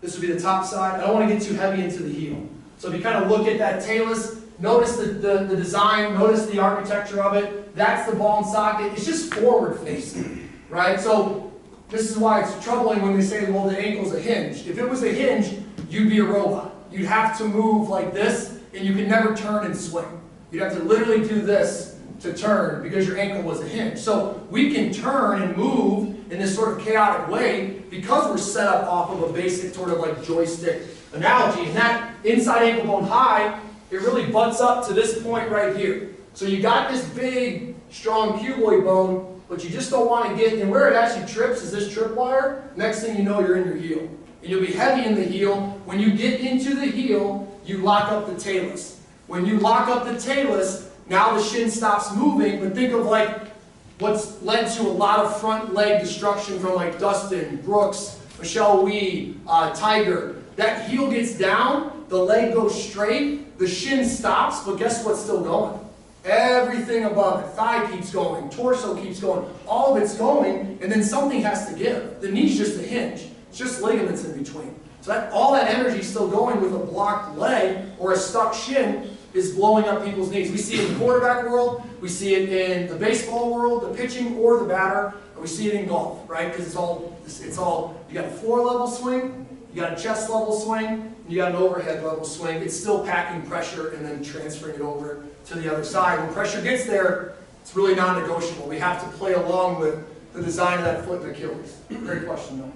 this would be the top side. I don't want to get too heavy into the heel. So if you kind of look at that talus, notice the design, notice the architecture of it. That's the ball and socket. It's just forward facing, right? So this is why it's troubling when they say, well, the ankle's a hinge. If it was a hinge, you'd be a robot. You'd have to move like this, and you can never turn and swing. You'd have to literally do this to turn because your ankle was a hinge. So we can turn and move in this sort of chaotic way because we're set up off of a basic sort of like joystick analogy. And that inside ankle bone high, it really butts up to this point right here. So you got this big, strong cuboid bone, but you just don't want to get, and where it actually trips is this tripwire. Next thing you know, you're in your heel. And you'll be heavy in the heel. When you get into the heel, you lock up the talus. When you lock up the talus, now the shin stops moving, but think of like what's led to a lot of front leg destruction from like Dustin, Brooks, Michelle Wee, Tiger. That heel gets down, the leg goes straight, the shin stops, but guess what's still going? Everything above it. Thigh keeps going, torso keeps going, all of it's going, and then something has to give. The knee's just a hinge. It's just ligaments in between. So all that energy is still going with a blocked leg or a stuck shin is blowing up people's knees. We see it in the quarterback world, we see it in the baseball world, the pitching or the batter, and And we see it in golf, right? Because it's all, you got a floor level swing, you got a chest level swing, and you got an overhead level swing. It's still packing pressure and then transferring it over to the other side. When pressure gets there, it's really non-negotiable. We have to play along with the design of that foot and Achilles. Great question, though.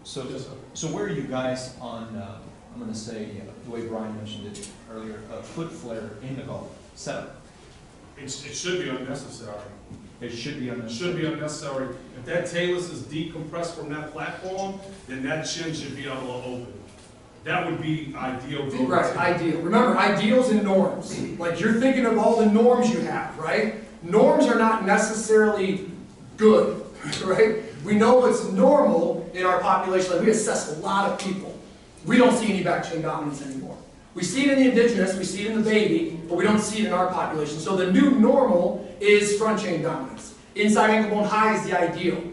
So where are you guys on, I'm going to say, the way Brian mentioned it earlier, a foot flare in the golf setup? It should be unnecessary. It should be It unnecessary. should be unnecessary. If that talus is decompressed from that platform, then that shin should be able to open. That would be ideal. Right, ideal. Remember, ideals and norms. Like, you're thinking of all the norms you have, right? Norms are not necessarily good, right? We know what's normal in our population. Like, we assess a lot of people. We don't see any back chain dominance anymore. We see it in the indigenous, we see it in the baby, but we don't see it in our population. So the new normal is front chain dominance. Inside ankle bone high is the ideal.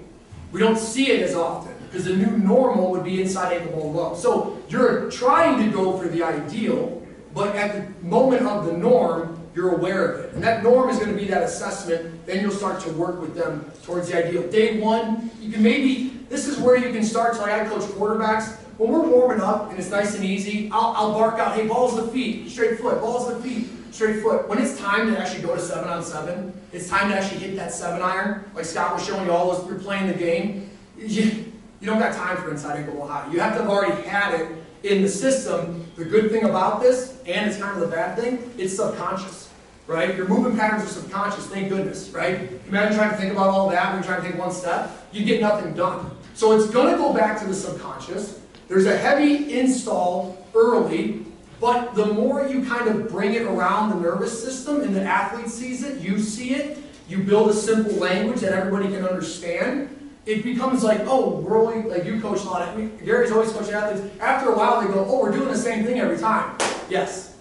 We don't see it as often, because the new normal would be inside ankle bone low. So you're trying to go for the ideal, but at the moment of the norm, you're aware of it. And that norm is going to be that assessment, then you'll start to work with them towards the ideal. Day one, you can maybe, this is where you can start, so like I coach quarterbacks. When we're warming up and it's nice and easy, I'll bark out, hey, balls to the feet, straight foot, balls to the feet, straight foot. When it's time to actually go to 7-on-7, it's time to actually hit that 7-iron, like Scott was showing you all as you're playing the game, you don't got time for inside ankle bone high. You have to have already had it in the system. The good thing about this, and it's kind of the bad thing, it's subconscious, right? Your movement patterns are subconscious, thank goodness, right? Imagine trying to think about all that when you're trying to take one step, you get nothing done. So it's going to go back to the subconscious. There's a heavy install early, but the more you kind of bring it around the nervous system and the athlete sees it, you see it, you build a simple language that everybody can understand, it becomes like, oh, we're only, like you coach a lot. I mean, Gary's always coaching athletes. After a while, they go, oh, we're doing the same thing every time. Yes.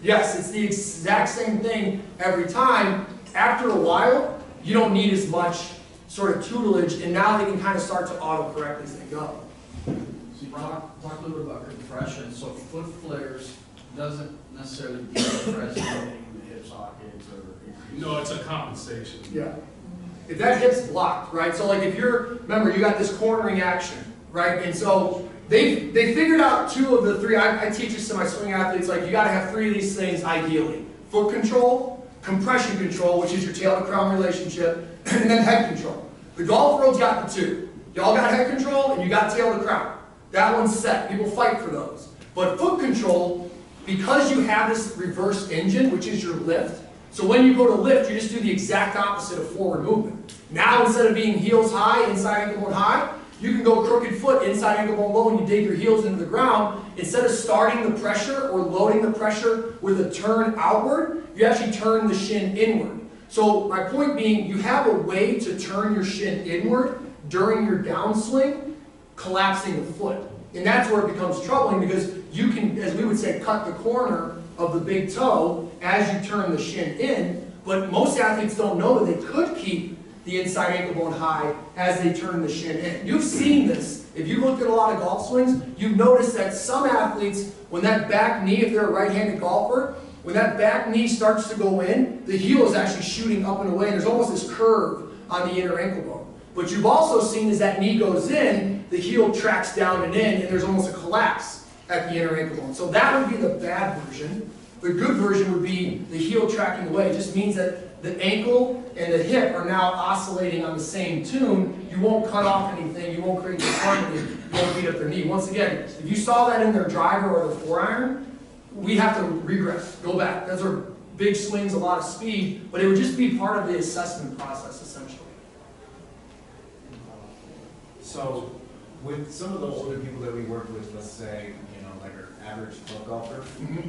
Yes, it's the exact same thing every time. After a while, you don't need as much sort of tutelage, and now they can kind of start to auto-correct as they go. So you talk a little bit about compression. So foot flares doesn't necessarily decompress anything in the hip sockets or. No, it's a compensation. Yeah. If that hip's blocked, right? So like if you're, remember, you got this cornering action, right? And so they figured out 2 of the 3. I teach this to my swing athletes, like you got to have 3 of these things ideally. Foot control, compression control, which is your tail to crown relationship, and then head control. The golf world's got the 2. Y'all got head control and you got tail to crown. That one's set. People fight for those. But foot control, because you have this reverse engine, which is your lift, so when you go to lift, you just do the exact opposite of forward movement. Now, instead of being heels high, inside ankle bone high, you can go crooked foot, inside ankle bone low, and you dig your heels into the ground. Instead of starting the pressure or loading the pressure with a turn outward, you actually turn the shin inward. So my point being, you have a way to turn your shin inward during your downswing, collapsing the foot. And that's where it becomes troubling, because you can, as we would say, cut the corner of the big toe as you turn the shin in, but most athletes don't know that they could keep the inside ankle bone high as they turn the shin in. You've seen this. If you looked at a lot of golf swings, you've noticed that some athletes, when that back knee, if they're a right-handed golfer, when that back knee starts to go in, the heel is actually shooting up and away, and there's almost this curve on the inner ankle bone. What you've also seen is that knee goes in, the heel tracks down and in, and there's almost a collapse at the inner ankle bone. So that would be the bad version. The good version would be the heel tracking away. It just means that the ankle and the hip are now oscillating on the same tune. You won't cut off anything. You won't create deformity. You won't beat up their knee. Once again, if you saw that in their driver or their 4-iron, we have to regress, go back. Those are big swings, a lot of speed, but it would just be part of the assessment process, essentially. So, with some of the older people that we work with, let's say, you know, like our average club golfer,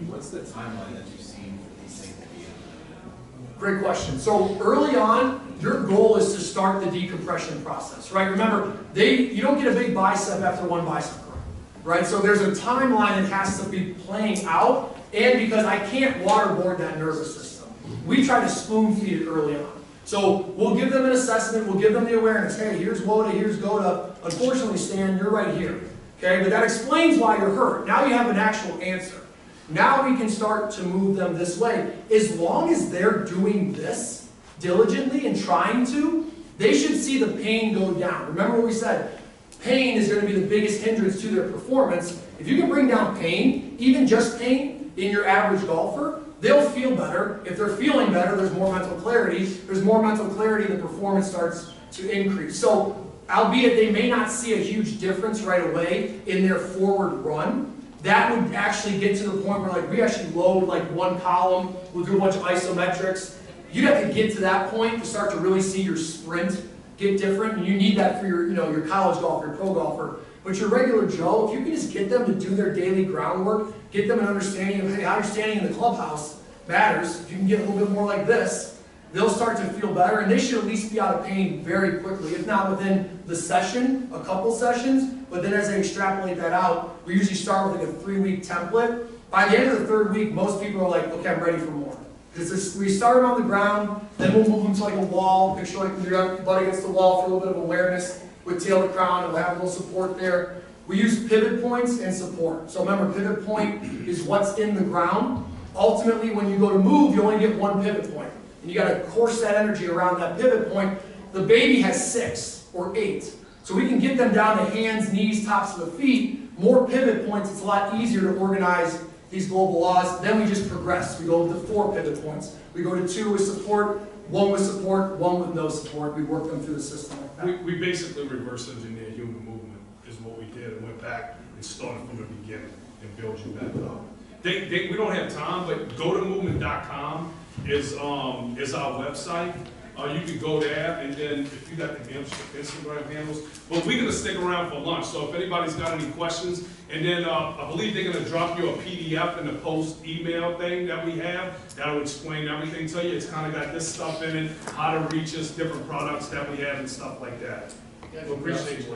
what's the timeline that you've seen for these things to be in? Great question. So early on, your goal is to start the decompression process, right? Remember, you don't get a big bicep after one bicep curl, right? So there's a timeline that has to be playing out, and because I can't waterboard that nervous system, we try to spoon feed it early on. So we'll give them an assessment, we'll give them the awareness. Hey, here's WOTA, here's GOTA. Unfortunately, Stan, you're right here. Okay, but that explains why you're hurt. Now you have an actual answer. Now we can start to move them this way. As long as they're doing this diligently and trying to, they should see the pain go down. Remember what we said, pain is going to be the biggest hindrance to their performance. If you can bring down pain, even just pain, in your average golfer, they'll feel better. If they're feeling better, there's more mental clarity. There's more mental clarity, the performance starts to increase. So, albeit they may not see a huge difference right away in their forward run, that would actually get to the point where like we actually load like one column, we'll do a bunch of isometrics. You'd have to get to that point to start to really see your sprint get different, and you need that for your, your college golfer, your pro golfer. But your regular Joe, if you can just get them to do their daily groundwork, get them an understanding of, hey, how you're standing in the clubhouse matters. If you can get a little bit more like this, they'll start to feel better, and they should at least be out of pain very quickly, if not within the session, a couple sessions. But then as they extrapolate that out, we usually start with like a 3-week template. By the end of the 3rd week, most people are like, okay, I'm ready for more. Because we start them on the ground, then we'll move them to like a wall, picture like your butt against the wall for a little bit of awareness with tail to crown, and we'll have a little support there. We use pivot points and support. So remember, pivot point is what's in the ground. Ultimately, when you go to move, you only get one pivot point. And you got to course that energy around that pivot point. The baby has 6 or 8. So we can get them down to hands, knees, tops of the feet. More pivot points, it's a lot easier to organize these global laws. Then we just progress. We go to 4 pivot points. We go to 2 with support, 1 with support, 1 with no support. We work them through the system like that. We basically reverse engineered human movement is what we did, and went back and started from the beginning and built you back up. We don't have time, but GOTAmovement.com is our website. You can go there, and then if you got the Instagram handles, but we're gonna stick around for lunch. So if anybody's got any questions, and then I believe they're gonna drop you a PDF in the post email thing that we have that'll explain everything to you. It's kind of got this stuff in it, how to reach us, different products that we have, and stuff like that. We appreciate you.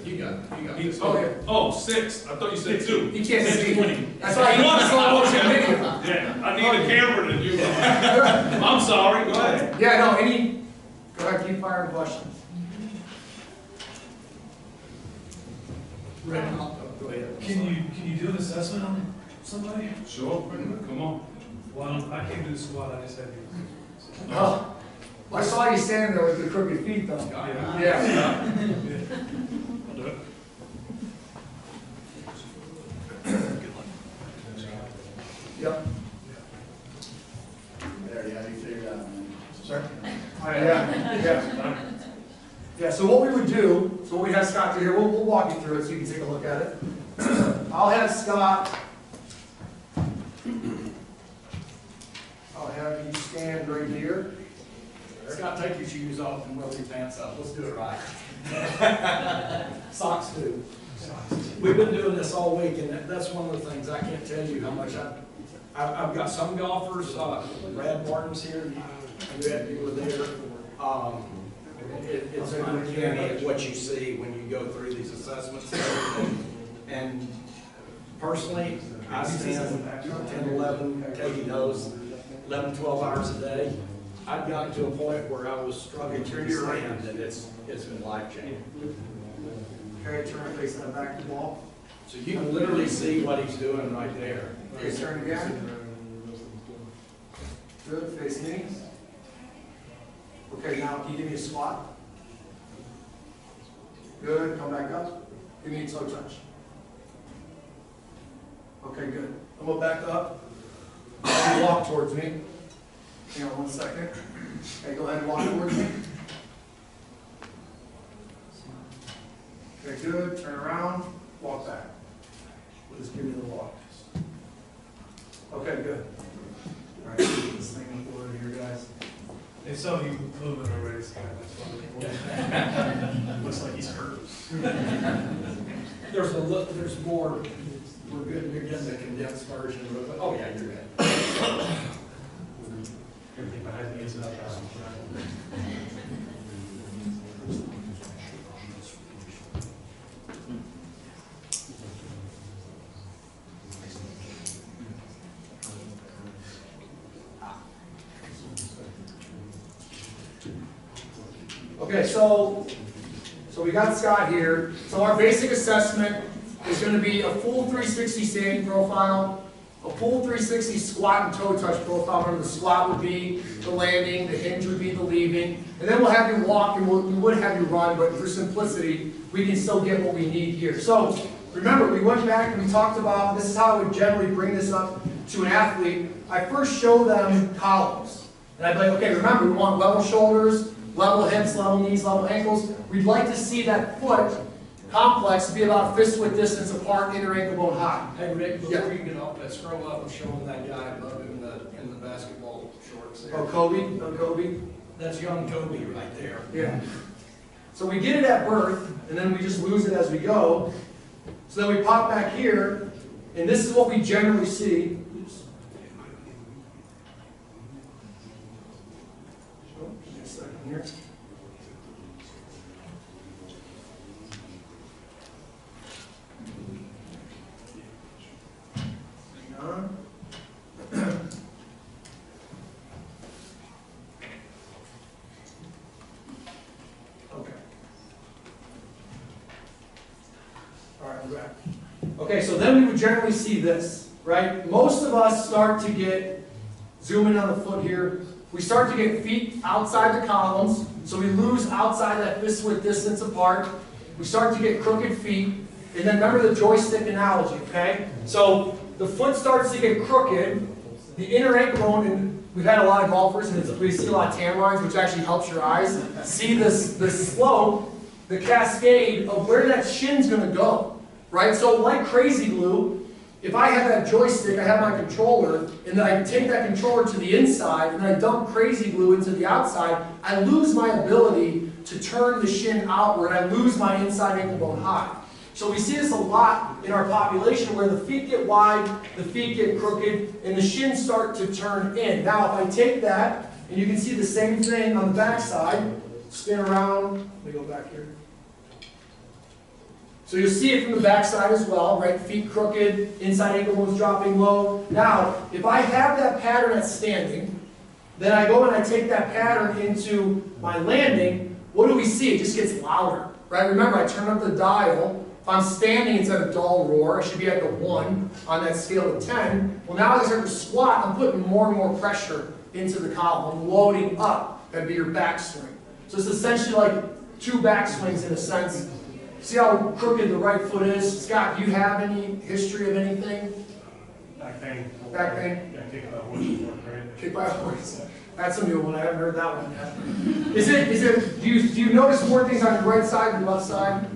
You got this. Oh, 6. I thought you said 2. He can't see. 20. That's why he wants slow motion video. Yeah, I need a camera to do that. I'm sorry, go ahead. Yeah, no, go ahead, keep firing questions. Rick, go ahead. Can you do an assessment on somebody? Sure, come on. Well, I can't do the squat, I just have you. Oh, I saw you standing there with the crooked feet though. Yeah. I'll do it. Yep. There, yeah, you figured it out, man. Sir? Yeah. Yeah, so what we would do, so we have Scott do here, we'll walk you through it so you can take a look at it. I'll have you stand right here. Scott, take your shoes off and roll your pants up. Let's do it right. Socks too. We've been doing this all week, and that's one of the things I can't tell you how much I've got some golfers, Brad Martin's here, and you were there. It's uncanny what you see when you go through these assessments. And personally, I stand 10, 11, Katie knows, 11, 12 hours a day. I've gotten to a point where I was struggling to stand, and it's been life-changing. Okay, turn facing the back of the wall. So you can literally see what he's doing right there. Okay, turn again. Good, face me. Okay, now can you give me a squat? Good, come back up. Give me a toe touch. Okay, good. I'm gonna back up. You walk towards me. Hang on 1 second. Okay, go ahead and walk towards me. Okay, good. Turn around. Walk back. Just give me the walk. Okay, good. All right, get this thing in order here, guys. They saw you moving already, Scott, that's why. Looks like he's hurt. There's more. We're good. You're getting the condensed version of it. Oh yeah, you're good. Everything behind me is not Okay, so we got Scott here. So our basic assessment is going to be a full 360 standing profile. A full 360 squat and toe touch profile. Remember, the squat would be the landing, the hinge would be the leaving, and then we'll have you walk and we would have you run, but for simplicity, we can still get what we need here. So remember, we went back and we talked about, this is how I would generally bring this up to an athlete. I first show them columns. And I'd be like, okay, remember, we want level shoulders, level hips, level knees, level ankles. We'd like to see that foot complex be about fist width distance apart, inner ankle bone high. Hey, Rick, before you get off that, scroll up and show them that guy above him in the basketball shorts there. Oh, Kobe? Oh, Kobe? That's young Kobe right there. Yeah. So we get it at birth, and then we just lose it as we go. So then we pop back here, and this is what we generally see. Oops. Oh, give me a second here. Hang on. Okay. All right, we're back. Okay, so then we would generally see this, right? Most of us start to get, zoom in on the foot here, we start to get feet outside the columns, so we lose outside that fist width distance apart. We start to get crooked feet, and then remember the joystick analogy, okay? So the foot starts to get crooked, the inner ankle bone, and we've had a lot of golfers, and we see a lot of tan lines, which actually helps your eyes see this slope, the cascade of where that shin's going to go, right? So like crazy glue, if I have that joystick, I have my controller, and then I take that controller to the inside, and I dump crazy glue into the outside, I lose my ability to turn the shin outward, I lose my inside ankle bone high. So we see this a lot in our population where the feet get wide, the feet get crooked, and the shins start to turn in. Now if I take that, and you can see the same thing on the back side, spin around, let me go back here. So you'll see it from the back side as well, right? Feet crooked, inside ankle bones dropping low. Now, if I have that pattern at standing, then I go and I take that pattern into my landing, what do we see? It just gets louder, right? Remember, I turn up the dial. If I'm standing, it's at a dull roar. I should be at the 1 on that scale of 10. Well, now as I start to squat, I'm putting more and more pressure into the column. I'm loading up. That'd be your backswing. So it's essentially like 2 backswings in a sense. See how crooked the right foot is? Scott, do you have any history of anything? Back pain. Back pain? Yeah, kicked by a horse before, right? Kicked by a horse. That's a new one. I haven't heard that one yet. Do you notice more things on your right side than left side?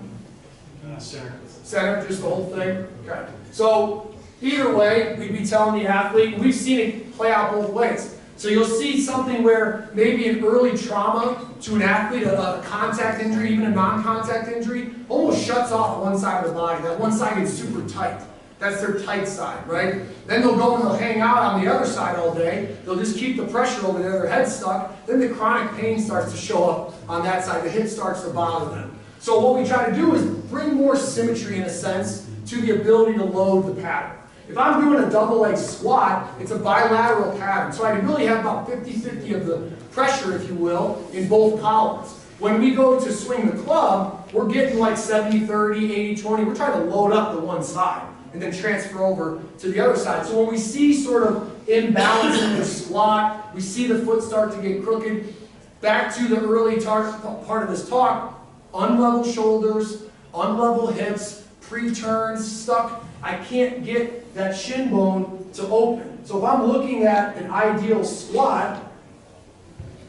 Center. Center, just the whole thing? Okay. So either way, we'd be telling the athlete, and we've seen it play out both ways. So you'll see something where maybe an early trauma to an athlete, a contact injury, even a non-contact injury, almost shuts off one side of the body. That one side gets super tight. That's their tight side, right? Then they'll go and they'll hang out on the other side all day. They'll just keep the pressure over there, their head's stuck. Then the chronic pain starts to show up on that side. The hip starts to bother them. So what we try to do is bring more symmetry, in a sense, to the ability to load the pattern. If I'm doing a double leg squat, it's a bilateral pattern. So I really have about 50-50 of the pressure, if you will, in both columns. When we go to swing the club, we're getting like 70-30, 80-20. We're trying to load up the one side and then transfer over to the other side. So when we see sort of imbalance in the squat, we see the foot start to get crooked, back to the early part of this talk, unlevel shoulders, unlevel hips, pre-turns, stuck. I can't get that shin bone to open. So if I'm looking at an ideal squat,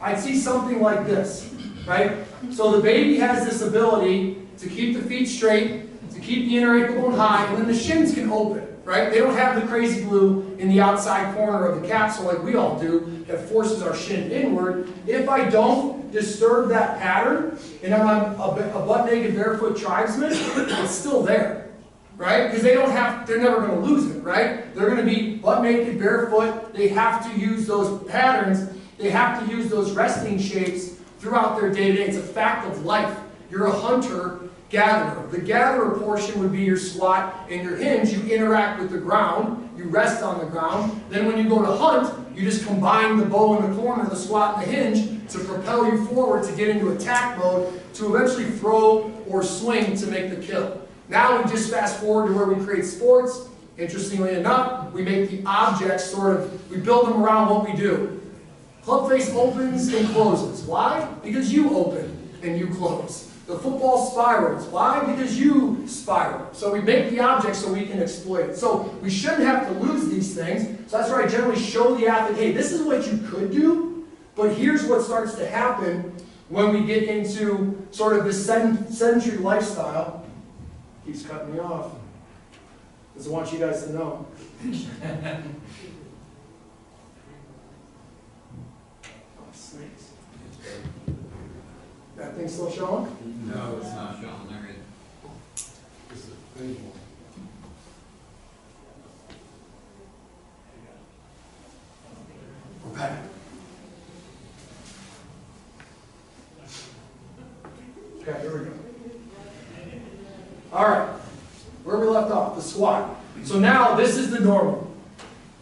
I'd see something like this, right? So the baby has this ability to keep the feet straight, to keep the inner ankle bone high, and then the shins can open, right? They don't have the crazy glue in the outside corner of the capsule like we all do that forces our shin inward. If I don't disturb that pattern, and I'm a butt-naked barefoot tribesman, it's still there. Right? Because they're never going to lose it, right? They're going to be butt naked, barefoot. They have to use those patterns. They have to use those resting shapes throughout their day-to-day. It's a fact of life. You're a hunter-gatherer. The gatherer portion would be your squat and your hinge. You interact with the ground. You rest on the ground. Then when you go to hunt, you just combine the bow in the corner, the squat and the hinge to propel you forward to get into attack mode to eventually throw or swing to make the kill. Now we just fast forward to where we create sports, Interestingly enough, we make the objects we build them around what we do. Club face opens and closes. Why? Because you open and you close. The football spirals. Why? Because you spiral. So we make the object so we can exploit it. So we shouldn't have to lose these things. So that's where I generally show the athlete, hey, this is what you could do, but here's what starts to happen when we get into sort of this sedentary lifestyle. Keeps cutting me off. Doesn't want you guys to know. Snakes. That thing still showing? No, it's not showing there. This is painful. We're back. Okay, here we go. All right, where we left off, the squat. So now this is the normal.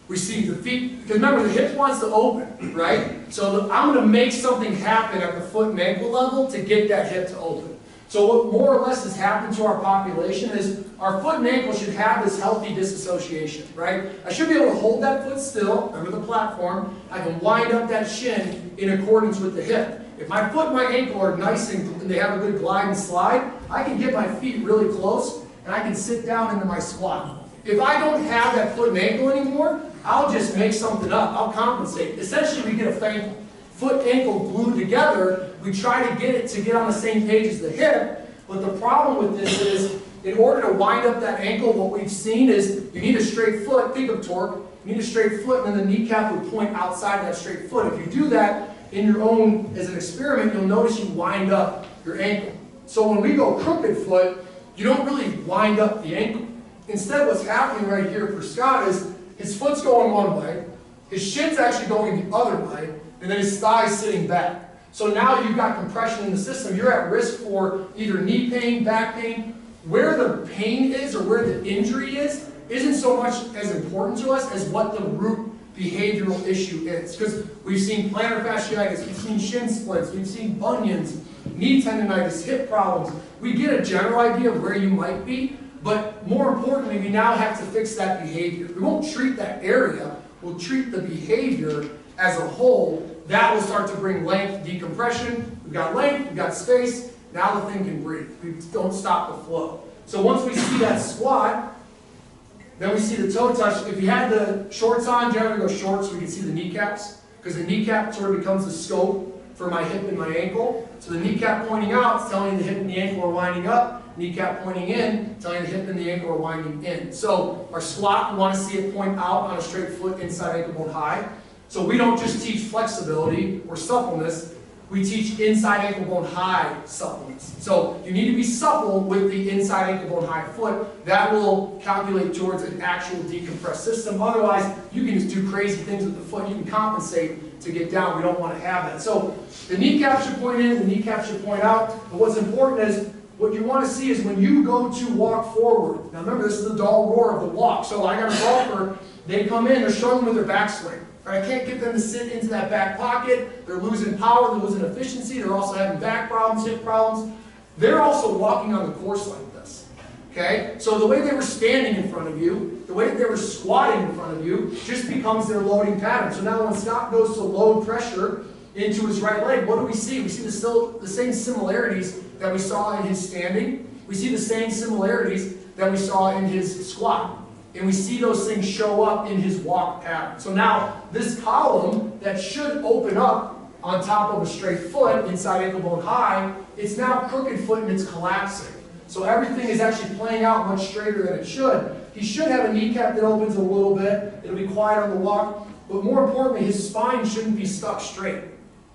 We see the feet, because remember the hip wants to open, right? So I'm going to make something happen at the foot and ankle level to get that hip to open. So what more or less has happened to our population is our foot and ankle should have this healthy disassociation, right? I should be able to hold that foot still, remember the platform, I can wind up that shin in accordance with the hip. If my foot and my ankle are nice and they have a good glide and slide, I can get my feet really close and I can sit down into my squat. If I don't have that foot and ankle anymore, I'll just make something up. I'll compensate. Essentially, we get a foot ankle glued together. We try to get on the same page as the hip. But the problem with this is, in order to wind up that ankle, what we've seen is you need a straight foot. Think of torque. You need a straight foot, and then the kneecap would point outside of that straight foot. If you do that in your own, as an experiment, you'll notice you wind up your ankle. So when we go crooked foot, you don't really wind up the ankle. Instead, what's happening right here for Scott is his foot's going one way, his shin's actually going the other way, and then his thigh's sitting back. So now you've got compression in the system. You're at risk for either knee pain, back pain. Where the pain is or where the injury is isn't so much as important to us as what the root behavioral issue is. Because we've seen plantar fasciitis, we've seen shin splints, we've seen bunions, knee tendonitis, hip problems. We get a general idea of where you might be, but more importantly, we now have to fix that behavior. We won't treat that area, we'll treat the behavior as a whole. That will start to bring length, decompression. We've got length, we've got space, now the thing can breathe. We don't stop the flow. So once we see that squat, then we see the toe touch. If you had the shorts on, generally go shorts so we can see the kneecaps, because the kneecap sort of becomes the scope for my hip and my ankle. So the kneecap pointing out is telling the hip and the ankle are winding up. Kneecap pointing in, telling the hip and the ankle are winding in. So our squat, we want to see it point out on a straight foot, inside ankle bone high. So we don't just teach flexibility or suppleness, we teach inside ankle bone high suppleness. So you need to be supple with the inside ankle bone high foot. That will calculate towards an actual decompressed system. Otherwise, you can just do crazy things with the foot. You can compensate to get down. We don't want to have that. So the kneecap should point in, the kneecap should point out. But what's important is, what you want to see is when you go to walk forward. Now remember, this is the dull roar of the walk. So I got a golfer, they come in, they're struggling with their backswing. Right? I can't get them to sit into that back pocket. They're losing power, they're losing efficiency. They're also having back problems, hip problems. They're also walking on the course like this. Okay? So the way they were standing in front of you, the way that they were squatting in front of you, just becomes their loading pattern. So now when Scott goes to load pressure into his right leg, what do we see? We see the same similarities that we saw in his standing. We see the same similarities that we saw in his squat. And we see those things show up in his walk pattern. So now, this column that should open up on top of a straight foot, inside ankle bone high, it's now crooked foot and it's collapsing. So everything is actually playing out much straighter than it should. He should have a kneecap that opens a little bit. It'll be quiet on the walk. But more importantly, his spine shouldn't be stuck straight.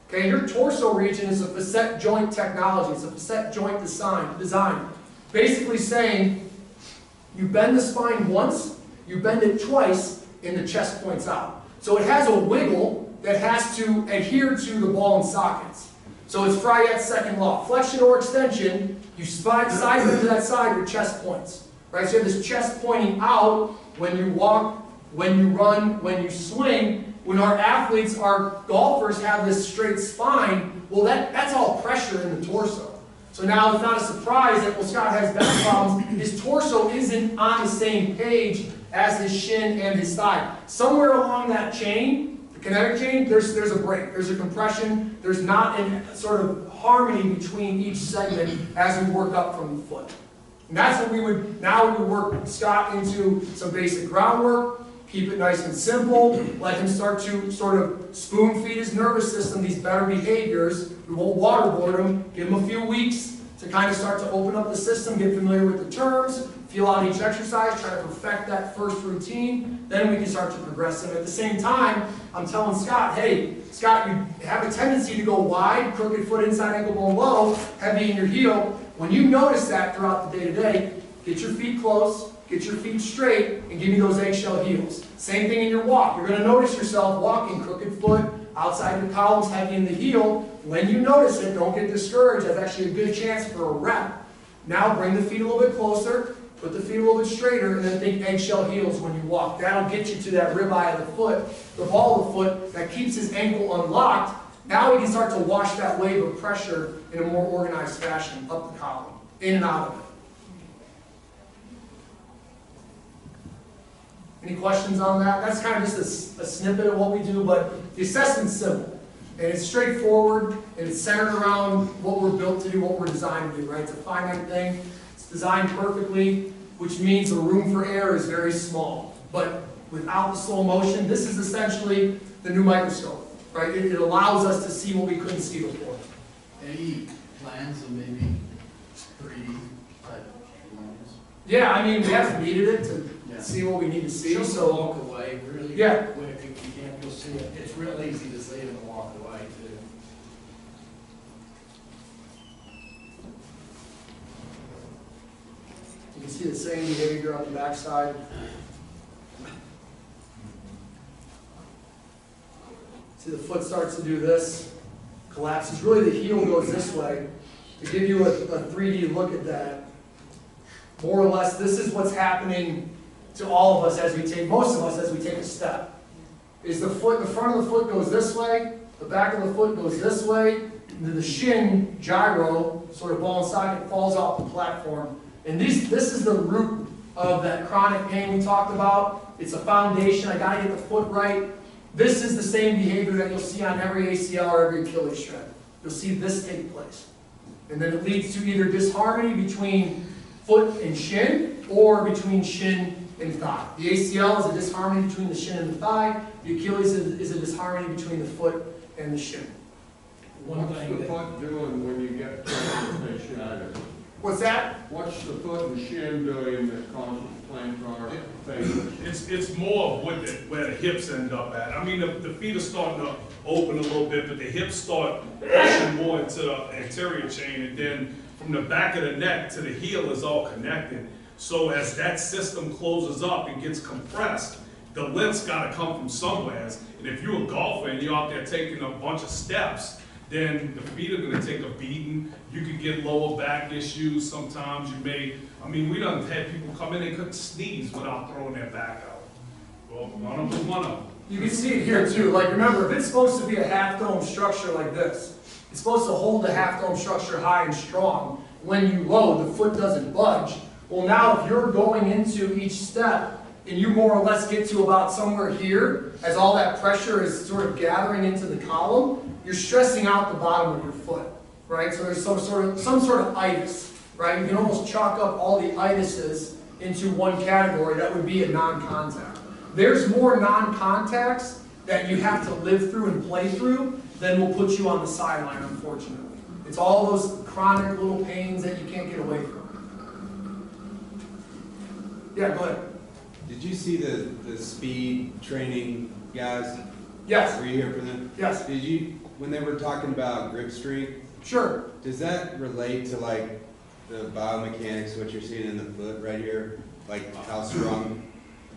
Okay, your torso region is a facet joint technology. It's a facet joint design. Basically saying, you bend the spine once, you bend it twice, and the chest points out. So it has a wiggle that has to adhere to the ball and sockets. So it's Fryet's second law. Flexion or extension, you side bend to that side, your chest points. Right? So you have this chest pointing out when you walk, when you run, when you swing. When our athletes, our golfers have this straight spine, well that's all pressure in the torso. So now it's not a surprise that when Scott has back problems, his torso isn't on the same page as his shin and his thigh. Somewhere along that chain, the kinetic chain, there's a break, there's a compression, there's not a sort of harmony between each segment as we work up from the foot. And that's what we would, now we would work Scott into some basic groundwork, keep it nice and simple, let him start to sort of spoon feed his nervous system these better behaviors. We won't waterboard him, give him a few weeks to kind of start to open up the system, get familiar with the terms, feel out each exercise, try to perfect that first routine, then we can start to progress him. At the same time, I'm telling Scott, hey, Scott, you have a tendency to go wide, crooked foot inside, ankle bone low, heavy in your heel. When you notice that throughout the day-to-day, get your feet close, get your feet straight, and give me those eggshell heels. Same thing in your walk. You're going to notice yourself walking crooked foot, outside the columns, heavy in the heel. When you notice it, don't get discouraged. That's actually a good chance for a rep. Now bring the feet a little bit closer, put the feet a little bit straighter, and then think eggshell heels when you walk. That'll get you to that ribeye of the foot, the ball of the foot, that keeps his ankle unlocked. Now we can start to wash that wave of pressure in a more organized fashion up the column, in and out of it. Any questions on that? That's kind of just a snippet of what we do, but the assessment's simple. And it's straightforward, and it's centered around what we're built to do, what we're designed to do, right? It's a finite thing. It's designed perfectly, which means the room for error is very small. But without the slow motion, this is essentially the new microscope, right? It allows us to see what we couldn't see before. Any plans of maybe 3D type plans? Yeah, I mean, we haven't needed it to see what we need to see, so walk away really yeah. quick if you can't go see it. It's real easy to see it and walk away too. You can see the same behavior on the backside. See the foot starts to do this, collapses. Really the heel goes this way. To give you a 3D look at that, more or less this is what's happening to all of us as we take, most of us as we take a step. Is the foot, the front of the foot goes this way, the back of the foot goes this way, and then the shin gyro, sort of ball and socket, falls off the platform. And this is the root of that chronic pain we talked about. It's a foundation. I got to get the foot right. This is the same behavior that you'll see on every ACL or every Achilles shred. You'll see this take place. And then it leads to either disharmony between foot and shin or between shin and thigh. The ACL is a disharmony between the shin and the thigh. The Achilles is a disharmony between the foot and the shin. What's the foot doing when you get to the shin? What's that? What's the foot and shin doing that causes plantar failure? It's more of where the hips end up at. I mean, the feet are starting to open a little bit, but the hips start pushing more into the anterior chain, and then from the back of the neck to the heel is all connected. So as that system closes up and gets compressed, the lift's got to come from somewhere. And if you're a golfer and you're out there taking a bunch of steps, then the feet are going to take a beating. You could get lower back issues sometimes. You may, I mean, we done had people come in and couldn't sneeze without throwing their back out. Well, one of them. You can see it here too. Like remember, if it's supposed to be a half dome structure like this, it's supposed to hold the half dome structure high and strong. When you load, the foot doesn't budge. Well, now if you're going into each step and you more or less get to about somewhere here, as all that pressure is sort of gathering into the column, you're stressing out the bottom of your foot, right? So there's some sort of itis, right? You can almost chalk up all the itises into one category. That would be a non-contact. There's more non-contacts that you have to live through and play through than will put you on the sideline, unfortunately. It's all those chronic little pains that you can't get away from. Yeah, go ahead. Did you see the speed training guys? Yes. Were you here for them? Yes. Did you, when they were talking about grip strength? Sure. Does that relate to like the biomechanics, what you're seeing in the foot right here? Like how strong?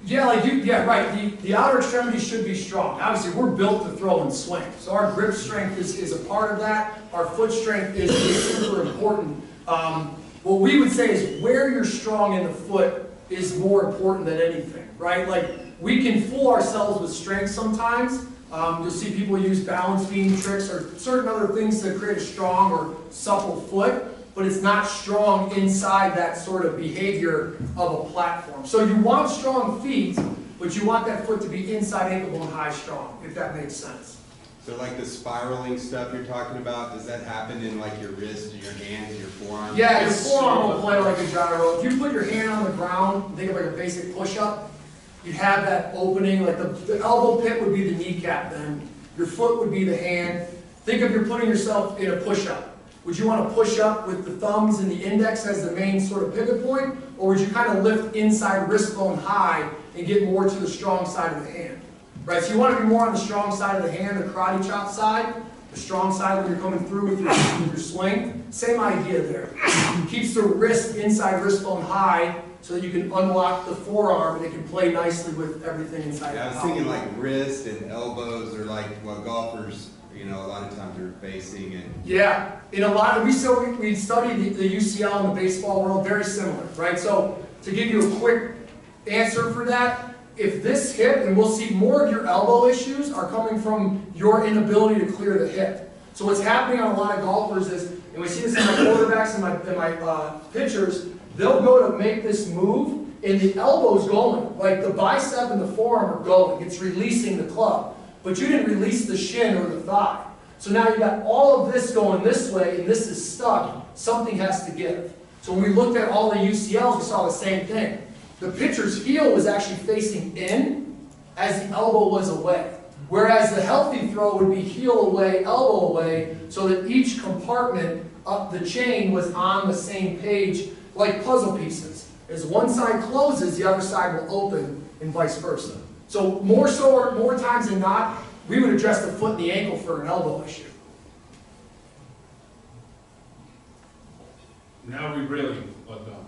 Yeah, right. The outer extremities should be strong. Obviously, we're built to throw and swing. So our grip strength is a part of that. Our foot strength is super important. What we would say is where you're strong in the foot is more important than anything, right? Like, we can fool ourselves with strength sometimes. You'll see people use balance beam tricks or certain other things to create a strong or supple foot. but it's not strong inside that sort of behavior of a platform. So you want strong feet, but you want that foot to be inside ankle bone high strong, if that makes sense. So like the spiraling stuff you're talking about, does that happen in like your wrist, your hands, your forearm? Yeah, your forearm will play like a gyro. If you put your hand on the ground, think of like a basic push-up, you'd have that opening, like the elbow pit would be the kneecap then. Your foot would be the hand. Think of you're putting yourself in a push-up. Would you want to push up with the thumbs and the index as the main sort of pivot point? Or would you kind of lift inside wrist bone high and get more to the strong side of the hand? Right, so you want to be more on the strong side of the hand, the karate chop side, the strong side when you're coming through with your swing. Same idea there. Keeps the wrist inside wrist bone high so that you can unlock the forearm and it can play nicely with everything inside. Yeah, I was thinking like wrist and elbows are like what golfers, you know, a lot of times are facing. And yeah, in a lot of, we studied the UCL in the baseball world, very similar, right? So to give you a quick answer for that, if this hip, and we'll see more of your elbow issues are coming from your inability to clear the hip. So what's happening on a lot of golfers is, and we see this in my quarterbacks and my pitchers, they'll go to make this move, and the elbow's going. Like the bicep and the forearm are going. It's releasing the club. But you didn't release the shin or the thigh. So now you've got all of this going this way, and this is stuck. Something has to give. So when we looked at all the UCLs, we saw the same thing. The pitcher's heel was actually facing in as the elbow was away. Whereas the healthy throw would be heel away, elbow away, so that each compartment up the chain was on the same page like puzzle pieces. As one side closes, the other side will open and vice versa. So more times than not, we would address the foot and the ankle for an elbow issue. Now we really are done.